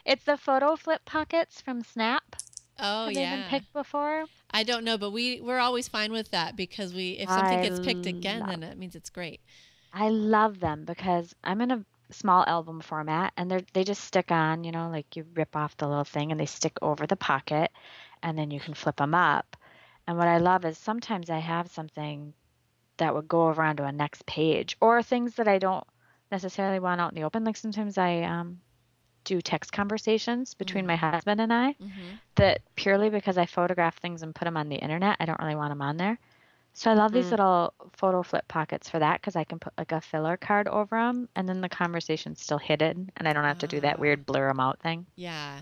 It's the photo flip pockets from Snap. Oh, Have they been picked before? I don't know, but we're always fine with that, because if something gets picked again, then it means it's great. I love them because I'm in a small album format, and they just stick on, like you rip off the little thing and they stick over the pocket, and then you can flip them up. And what I love is sometimes I have something that would go over onto a next page, or things that I don't necessarily want out in the open. Like sometimes I do text conversations between my husband and I that purely because I photograph things and put them on the internet, I don't really want them on there. So I love these little photo flip pockets for that, because I can put like a filler card over them, and then the conversation's still hidden, and I don't have to do that weird blur them out thing. Yeah.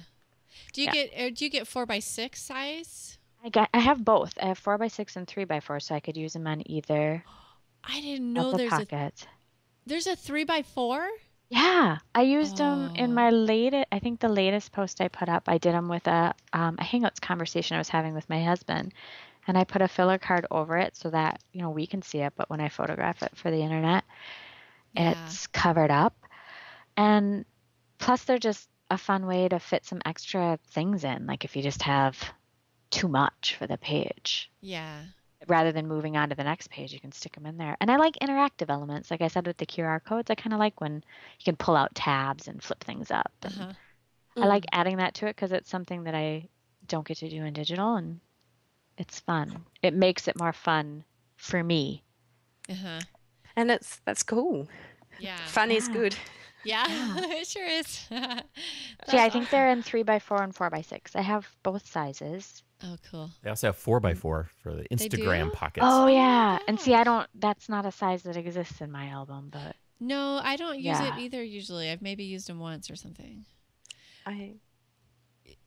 Do you get 4x6 size? I have both. I have 4x6 and 3x4, so I could use them on either. I didn't know there's a 3x4. Yeah, I used them in my I think the latest post I put up. I did them with a Hangouts conversation I was having with my husband, and I put a filler card over it so that we can see it, but when I photograph it for the internet, it's covered up. And plus, they're just a fun way to fit some extra things in, like if you just have too much for the page. Yeah. Rather than moving on to the next page, you can stick them in there. And I like interactive elements. Like I said with the QR codes, I kind of like when you can pull out tabs and flip things up. And I like adding that to it because it's something that I don't get to do in digital, and it's fun. It makes it more fun for me. And that's cool. Yeah. Fun is good. Yeah, it sure is. I think they're in 3x4 and 4x6. I have both sizes. Oh, cool. They also have 4x4 for the Instagram pockets. Oh, yeah. And see, that's not a size that exists in my album, but. No, I don't use it either usually. I've maybe used them once or something.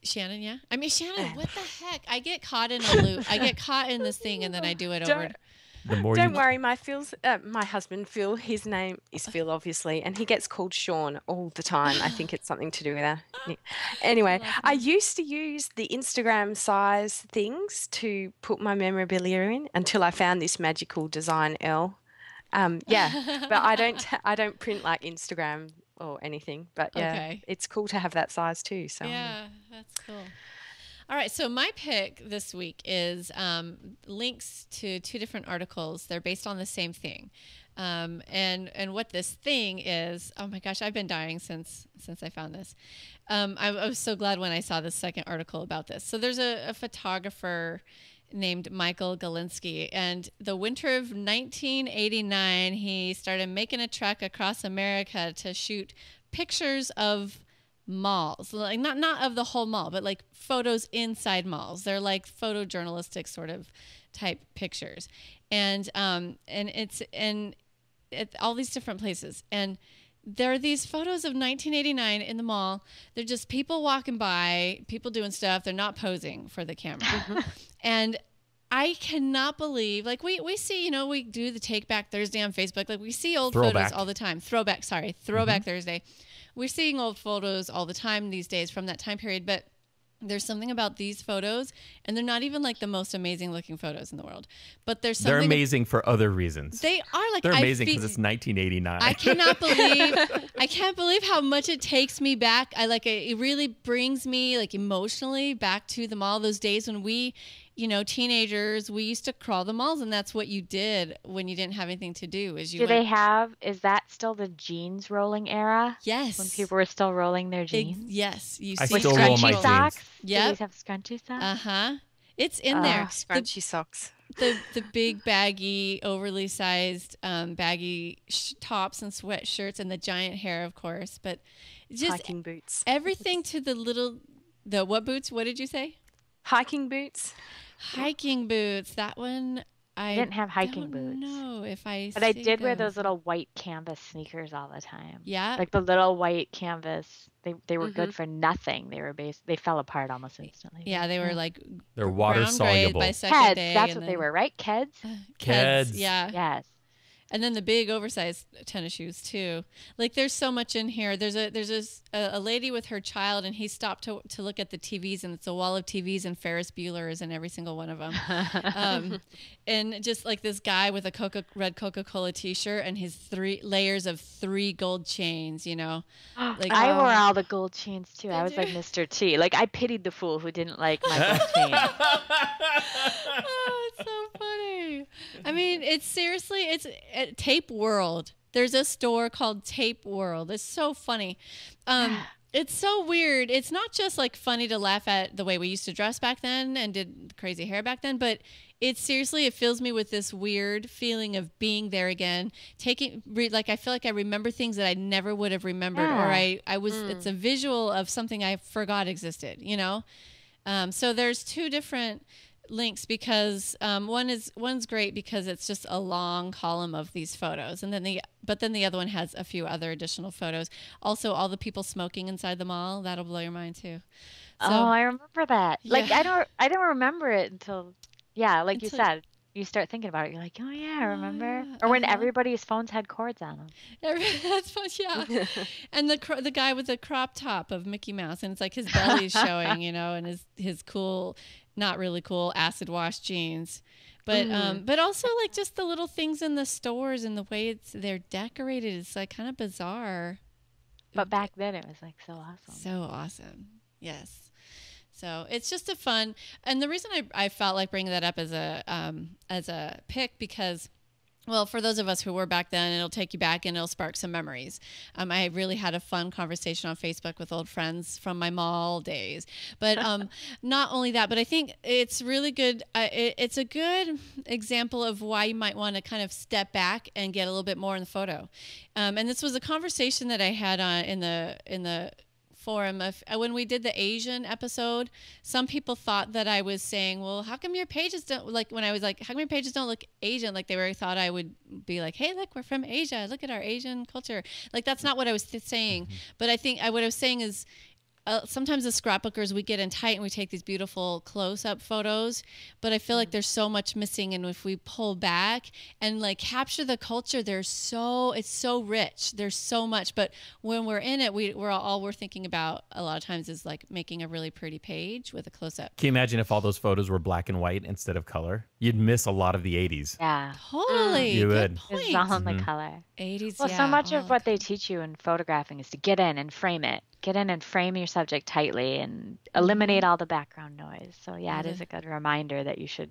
Shannon, yeah? I mean, Shannon, what the heck? I get caught in a loop. I get caught in this thing, and then I do it over. Don't worry, my husband Phil, his name is Phil, obviously, and he gets called Sean all the time. I think it's something to do with that. Anyway, I used to use the Instagram size things to put my memorabilia in until I found this magical Design L. But I don't print like Instagram or anything. But it's cool to have that size too. So yeah, that's cool. All right, so my pick this week is links to 2 different articles. They're based on the same thing. And what this thing is, oh my gosh, I've been dying since I found this. I was so glad when I saw this second article about this. So there's a photographer named Michael Galinsky, and the winter of 1989, he started making a trek across America to shoot pictures of malls, like not of the whole mall, but like photos inside malls. They're like photojournalistic sort of type pictures, and it's at all these different places. And there are these photos of 1989 in the mall. They're just people walking by, people doing stuff. They're not posing for the camera. And I cannot believe, like we see, we do the Take Back Thursday on Facebook. Like we see old photos all the time. Throwback Thursday. We're seeing old photos all the time these days from that time period. But there's something about these photos, and they're not even like the most amazing looking photos in the world. But there's something. They're amazing for other reasons. They are like they're amazing because it's 1989. I can't believe how much it takes me back. It really brings me like emotionally back to the mall. Those days when we, teenagers, we used to crawl the malls, and that's what you did when you didn't have anything to do. Is that still the jeans rolling era? Yes. When people were still rolling their jeans? Yes. I still roll my socks? jeans. Yeah. Have scrunchy socks? Uh-huh. It's in there. Scrunchy socks. The big baggy, overly sized baggy tops and sweatshirts, and the giant hair, of course. But just hiking boots. Everything to the what boots? What did you say? Hiking boots. Hiking boots. That one I didn't have hiking boots. No, but I did wear those little white canvas sneakers all the time. Yeah, like the little white canvas. They were good for nothing. They fell apart almost instantly. Yeah, they were like they're water soluble. By Keds. day, That's what they were, right? Keds. Keds. Yeah. Yes. And then the big oversized tennis shoes too. Like there's so much in here. There's a lady with her child, and he stopped to look at the TVs, and it's a wall of TVs, and Ferris Bueller is in every single one of them. And just like this guy with a red Coca-Cola t-shirt and his 3 layers of 3 gold chains, Like I wore all the gold chains too. I was like Mr. T. Like I pitied the fool who didn't like my gold chain. Oh, it's so funny. I mean, it's at Tape World. There's a store called Tape World. It's so funny. It's so weird. It's not just like funny to laugh at the way we used to dress back then and did crazy hair back then, but it fills me with this weird feeling of being there again. I feel like I remember things that I never would have remembered, or it's a visual of something I forgot existed, So there's 2 different links because one's great because it's just a long column of these photos, and then the other one has a few other additional photos. Also, all the people smoking inside the mall, that'll blow your mind too. So, I remember that. Yeah. Like I don't remember it until you said. You start thinking about it. You're like, oh yeah, I remember. Or when everybody's phones had cords on them. That's fun, yeah. And the guy with the crop top of Mickey Mouse, and it's like his belly's showing, and his cool, not really cool acid wash jeans, but also like just the little things in the stores and the way they're decorated. It's like kind of bizarre. But back then it was like so awesome. So awesome, yes. So it's just a fun, and the reason I felt like bringing that up as a pick because, well, for those of us who were back then, it'll take you back and it'll spark some memories. I really had a fun conversation on Facebook with old friends from my mall days. But not only that, but I think it's really good. It's a good example of why you might want to kind of step back and get a little bit more in the photo. And this was a conversation that I had in the forum. When we did the Asian episode, some people thought that I was saying, well, how come your pages don't, like when I was like, how come your pages don't look Asian? Like they thought I would be like, hey, look, we're from Asia. Look at our Asian culture. Like that's not what I was saying. But I think what I was saying is sometimes as scrapbookers, we get in tight and we take these beautiful close-up photos, but I feel like there's so much missing. And if we pull back and like capture the culture, it's so rich. There's so much. But when we're in it, we're thinking about a lot of times is like making a really pretty page with a close-up. Can you imagine if all those photos were black and white instead of color? You'd miss a lot of the 80s. Yeah. Totally. You would. Good point. It's all in the color. 80s, Well, so much of what they teach you in photographing is to get in and frame it. get in and frame your subject tightly and eliminate all the background noise. So yeah, it is a good reminder that you should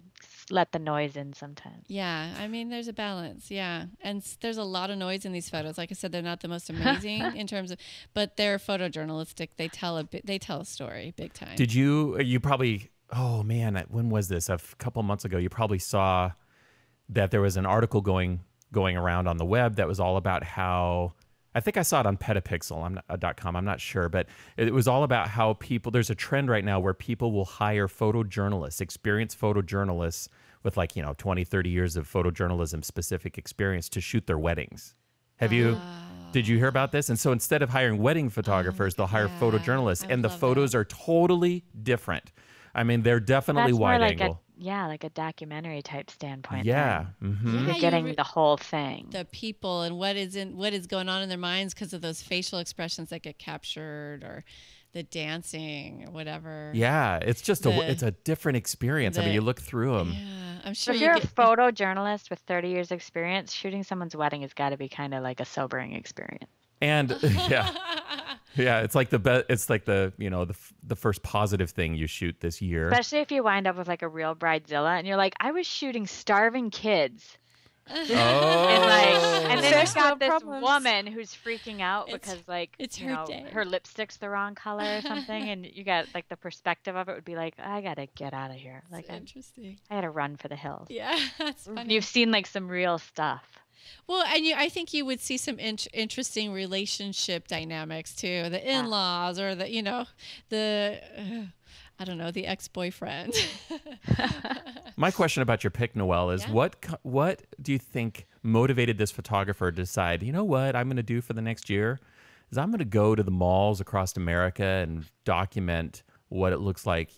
let the noise in sometimes. Yeah, I mean, there's a balance. Yeah, and there's a lot of noise in these photos. Like I said, they're not the most amazing in terms of, but they're photojournalistic. They tell a story big time. Did you probably? Oh man, when was this? A couple months ago. You probably saw that there was an article going around on the web that was all about how. I think I saw it on petapixel.com. I'm not sure, but it was all about how there's a trend right now where people will hire photojournalists, experienced photojournalists with 20, 30 years of photojournalism specific experience to shoot their weddings. Did you hear about this? And so instead of hiring wedding photographers, they'll hire photojournalists, and the photos are totally different. I mean, they're definitely wide angle. Like a documentary type standpoint. Yeah. You're getting the whole thing. The people and what is going on in their minds because of those facial expressions that get captured, or the dancing or whatever. Yeah, it's just it's a different experience. I mean, you look through them. Yeah, I'm sure. If you're a photojournalist with 30 years experience, shooting someone's wedding has got to be kind of like a sobering experience. And yeah, it's like the first positive thing you shoot this year. Especially if you wind up with like a real bridezilla and you're like, I was shooting starving kids. And then you've got this woman who's freaking out because it's her lipstick's the wrong color or something, and you got like the perspective of it would be like, I gotta get out of here. Like, interesting. I gotta run for the hills. Yeah, that's funny. You've seen like some real stuff. Well, and I think you would see some interesting relationship dynamics too. The in-laws or the the ex-boyfriend. My question about your pick, Noelle, is what do you think motivated this photographer to decide, you know what I'm going to do for the next year is I'm going to go to the malls across America and document what it looks like,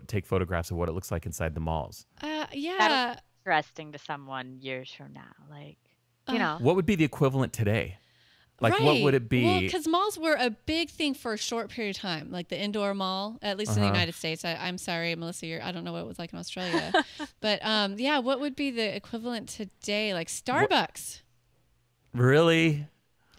take photographs of what it looks like inside the malls. That's interesting to someone years from now. What would be the equivalent today? Like, what would it be? Well, because malls were a big thing for a short period of time, like the indoor mall, at least in the United States. I'm sorry, Melissa, I don't know what it was like in Australia. But, what would be the equivalent today? Like Starbucks. Really?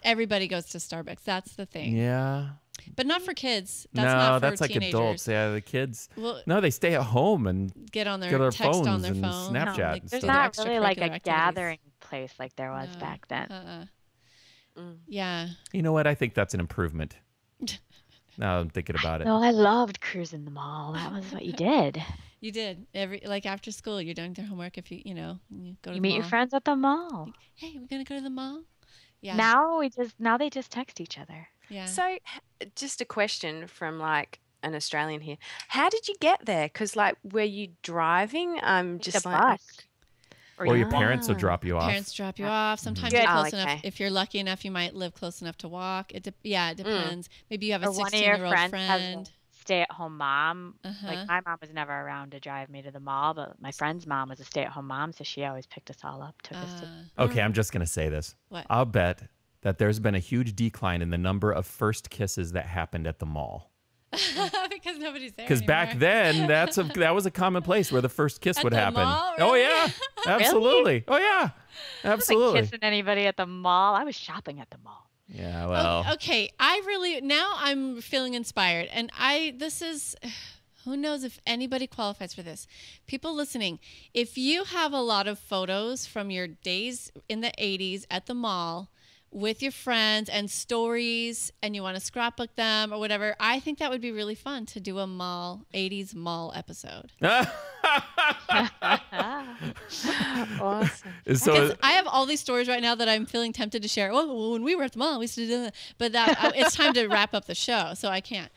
Everybody goes to Starbucks. That's the thing. Yeah. But not for kids. That's like teenagers. Adults. Yeah, the kids. Well, they stay at home and get on their phones on their and phone. Snapchat. There's not really like a gathering place like there was back then. Yeah. You know what? I think that's an improvement. Now I'm thinking about it. No, I loved cruising the mall. That was what you did. You did. After school, you're doing their homework. If you go to the mall. You meet your friends at the mall. Hey, we're going to go to the mall? Yeah. Now they just text each other. Yeah. So just a question from like an Australian here. How did you get there? Because were you driving? Just a bus. Or your parents will drop you off. Parents drop you off. Sometimes you're close enough. If you're lucky enough, you might live close enough to walk. It depends. Maybe you have a 16-year-old friend. Stay-at-home mom. Like my mom was never around to drive me to the mall, but my friend's mom was a stay-at-home mom, so she always picked us all up, took us to. Okay, I'm just gonna say this. What? I'll bet that there's been a huge decline in the number of first kisses that happened at the mall. Because nobody's there. Because back then, that was a common place where the first kiss would happen. Mall, really? Oh yeah, absolutely. Really? Oh yeah, absolutely. I wasn't kissing anybody at the mall. I was shopping at the mall. Yeah, well. Okay, now I'm feeling inspired, and who knows if anybody qualifies for this. People listening, if you have a lot of photos from your days in the 80s at the mall with your friends and stories, and you want to scrapbook them or whatever, I think that would be really fun to do a 80s mall episode. Awesome. So I have all these stories right now that I'm feeling tempted to share. Oh, when we were at the mall, we used to do that. But it's time to wrap up the show, so I can't.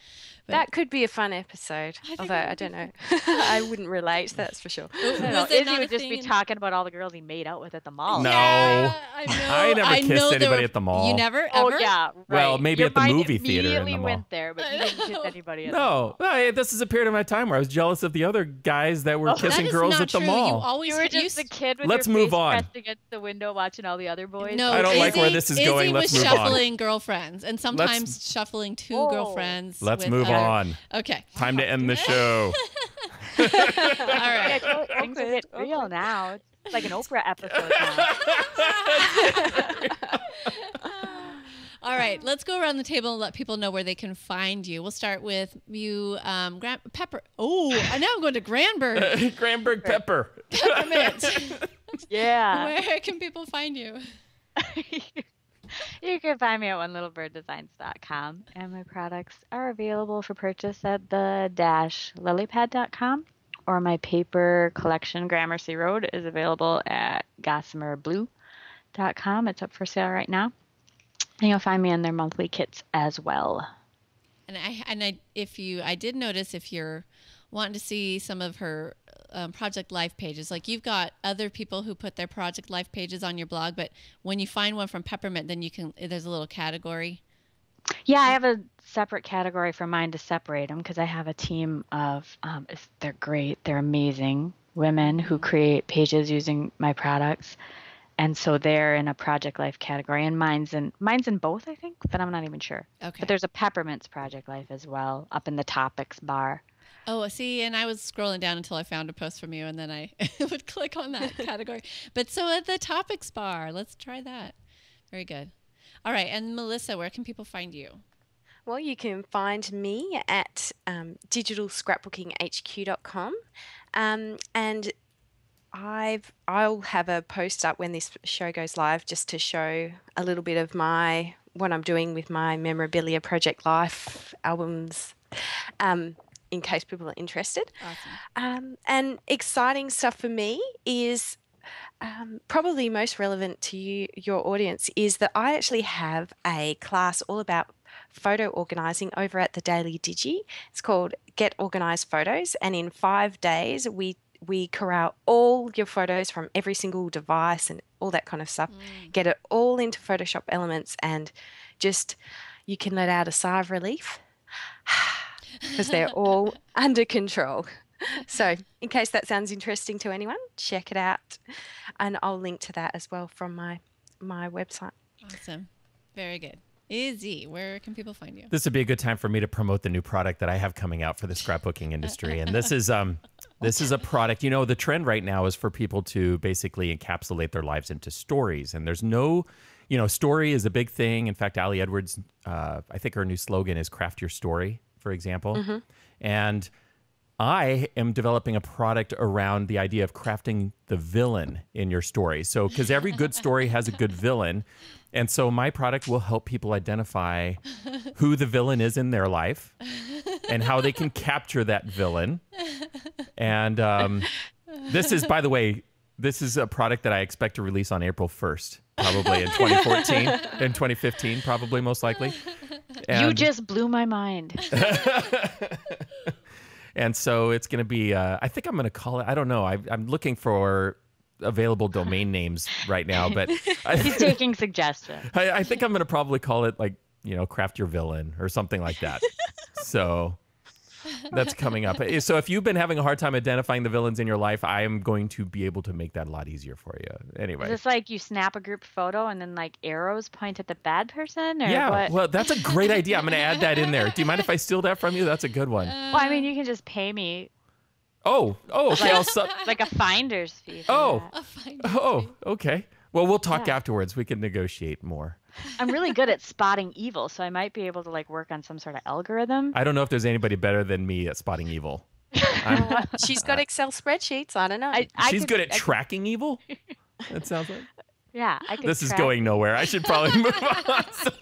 But that could be a fun episode, although I don't know. I wouldn't relate, that's for sure. Izzy would just be talking about all the girls he made out with at the mall. No. Yeah, I know. I never kissed anybody at the mall. You never, ever? Oh, yeah, right. Well, maybe at the movie theater in the mall. Went there, but you didn't kiss anybody at the mall. No, this is a period of my time where I was jealous of the other guys that were kissing girls at the mall. You were just a kid with Let's your move face on. pressed against the window watching all the other boys. No, I don't like where this is going. Let's move on. Izzy was shuffling girlfriends, and sometimes shuffling two girlfriends. Let's move on. Okay. Time to end the show. All right. Things are getting real now. It's like an Oprah episode now. All All right, let's go around the table and let people know where they can find you. We'll start with you, Pepper. Oh, now I'm going to Granberg. Granberg Pepper. Peppermint. Yeah. Where can people find you? You can find me at onelittlebirddesigns.com, and my products are available for purchase at the-lilypad.com, or my paper collection, Gramercy Road, is available at gossamerblue.com. It's up for sale right now. And you'll find me in their monthly kits as well. And I did notice, if you're wanting to see some of her Project Life pages, like you've got other people who put their Project Life pages on your blog, but when you find one from Peppermint, then there's a little category. Yeah, I have a separate category for mine to separate them, because I have a team of, they're great, they're amazing women who create pages using my products. And so they're in a Project Life category, and mine's in both, I think, but I'm not even sure. Okay. But there's a Peppermint's Project Life as well, up in the topics bar. Oh, see, and I was scrolling down until I found a post from you, and then I would click on that category. But so at the topics bar, let's try that. Very good. All right, and Melissa, where can people find you? Well, you can find me at digitalscrapbookinghq.com, and I'll have a post up when this show goes live, just to show a little bit of what I'm doing with my Memorabilia Project Life albums, in case people are interested. Awesome. And exciting stuff for me is probably most relevant to your audience is that I actually have a class all about photo organising over at the Daily Digi. It's called Get Organised Photos, and in 5 days we corral all your photos from every single device and all that kind of stuff, get it all into Photoshop Elements, and just you can let out a sigh of relief because they're all under control. So in case that sounds interesting to anyone, check it out. And I'll link to that as well from my website. Awesome. Very good. Izzy, where can people find you? This would be a good time for me to promote the new product that I have coming out for the scrapbooking industry. And this is a product, the trend right now is for people to basically encapsulate their lives into stories. And there's no, story is a big thing. In fact, Ali Edwards, I think her new slogan is craft your story, for example. Mm-hmm. And I am developing a product around the idea of crafting the villain in your story. So, because every good story has a good villain. And so my product will help people identify who the villain is in their life and how they can capture that villain. And this is, by the way, this is a product that I expect to release on April 1st, probably in 2014, in 2015, probably most likely. And you just blew my mind. And so it's going to be, I think I'm going to call it, I don't know. I'm looking for available domain names right now, but he's taking suggestions. I think I'm going to probably call it Craft Your Villain or something like that. So that's coming up. So if you've been having a hard time identifying the villains in your life, I am going to be able to make that a lot easier for you. Anyway. Is this like you snap a group photo and then arrows point at the bad person? Or yeah, what? Well, that's a great idea. I'm going to add that in there. Do you mind if I steal that from you? That's a good one. Well, I mean, you can just pay me. Oh, okay. Like a finder's fee. A finder's fee. Okay. Well, we'll talk Yeah. afterwards. We can negotiate more. I'm really good at spotting evil, so I might be able to work on some sort of algorithm. I don't know if there's anybody better than me at spotting evil. She's got Excel spreadsheets. I don't know. She's good at tracking evil? That sounds like. Yeah, I could. This is going nowhere. I should probably move on. So.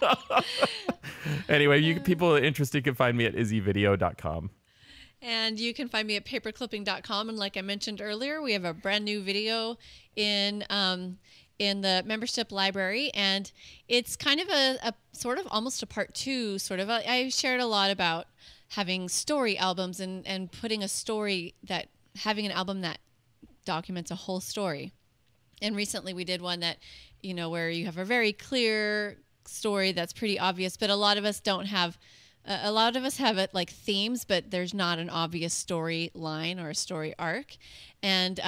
Anyway, people interested can find me at izzyvideo.com. And you can find me at paperclipping.com. And like I mentioned earlier, we have a brand new video in the membership library. And it's kind of a sort of almost a part two, sort of. I shared a lot about having story albums and putting having an album that documents a whole story. And recently we did one that, where you have a very clear story that's pretty obvious, but a lot of us don't have. A lot of us have it like themes, but there's not an obvious story line or a story arc. And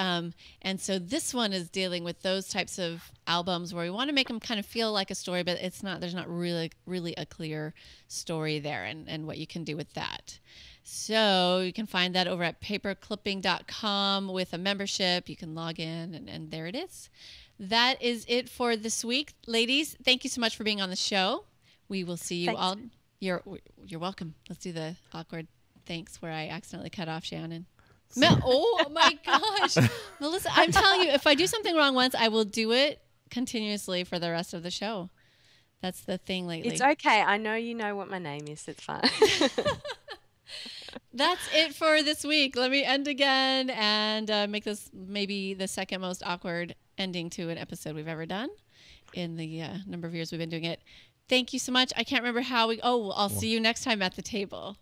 so this one is dealing with those types of albums where we want to make them kind of feel like a story, but there's not really a clear story there and what you can do with that. So you can find that over at paperclipping.com with a membership. You can log in and there it is. That is it for this week. Ladies, thank you so much for being on the show. We will see you Thanks. all. You're welcome. Let's do the awkward thanks where I accidentally cut off Shannon. Oh my gosh. Melissa, I'm telling you, if I do something wrong once, I will do it continuously for the rest of the show. That's the thing lately. It's okay. I know you know what my name is. It's fine. That's it for this week. Let me end again and make this maybe the second most awkward ending to an episode we've ever done in the number of years we've been doing it. Thank you so much. I can't remember how I'll see you next time at the table.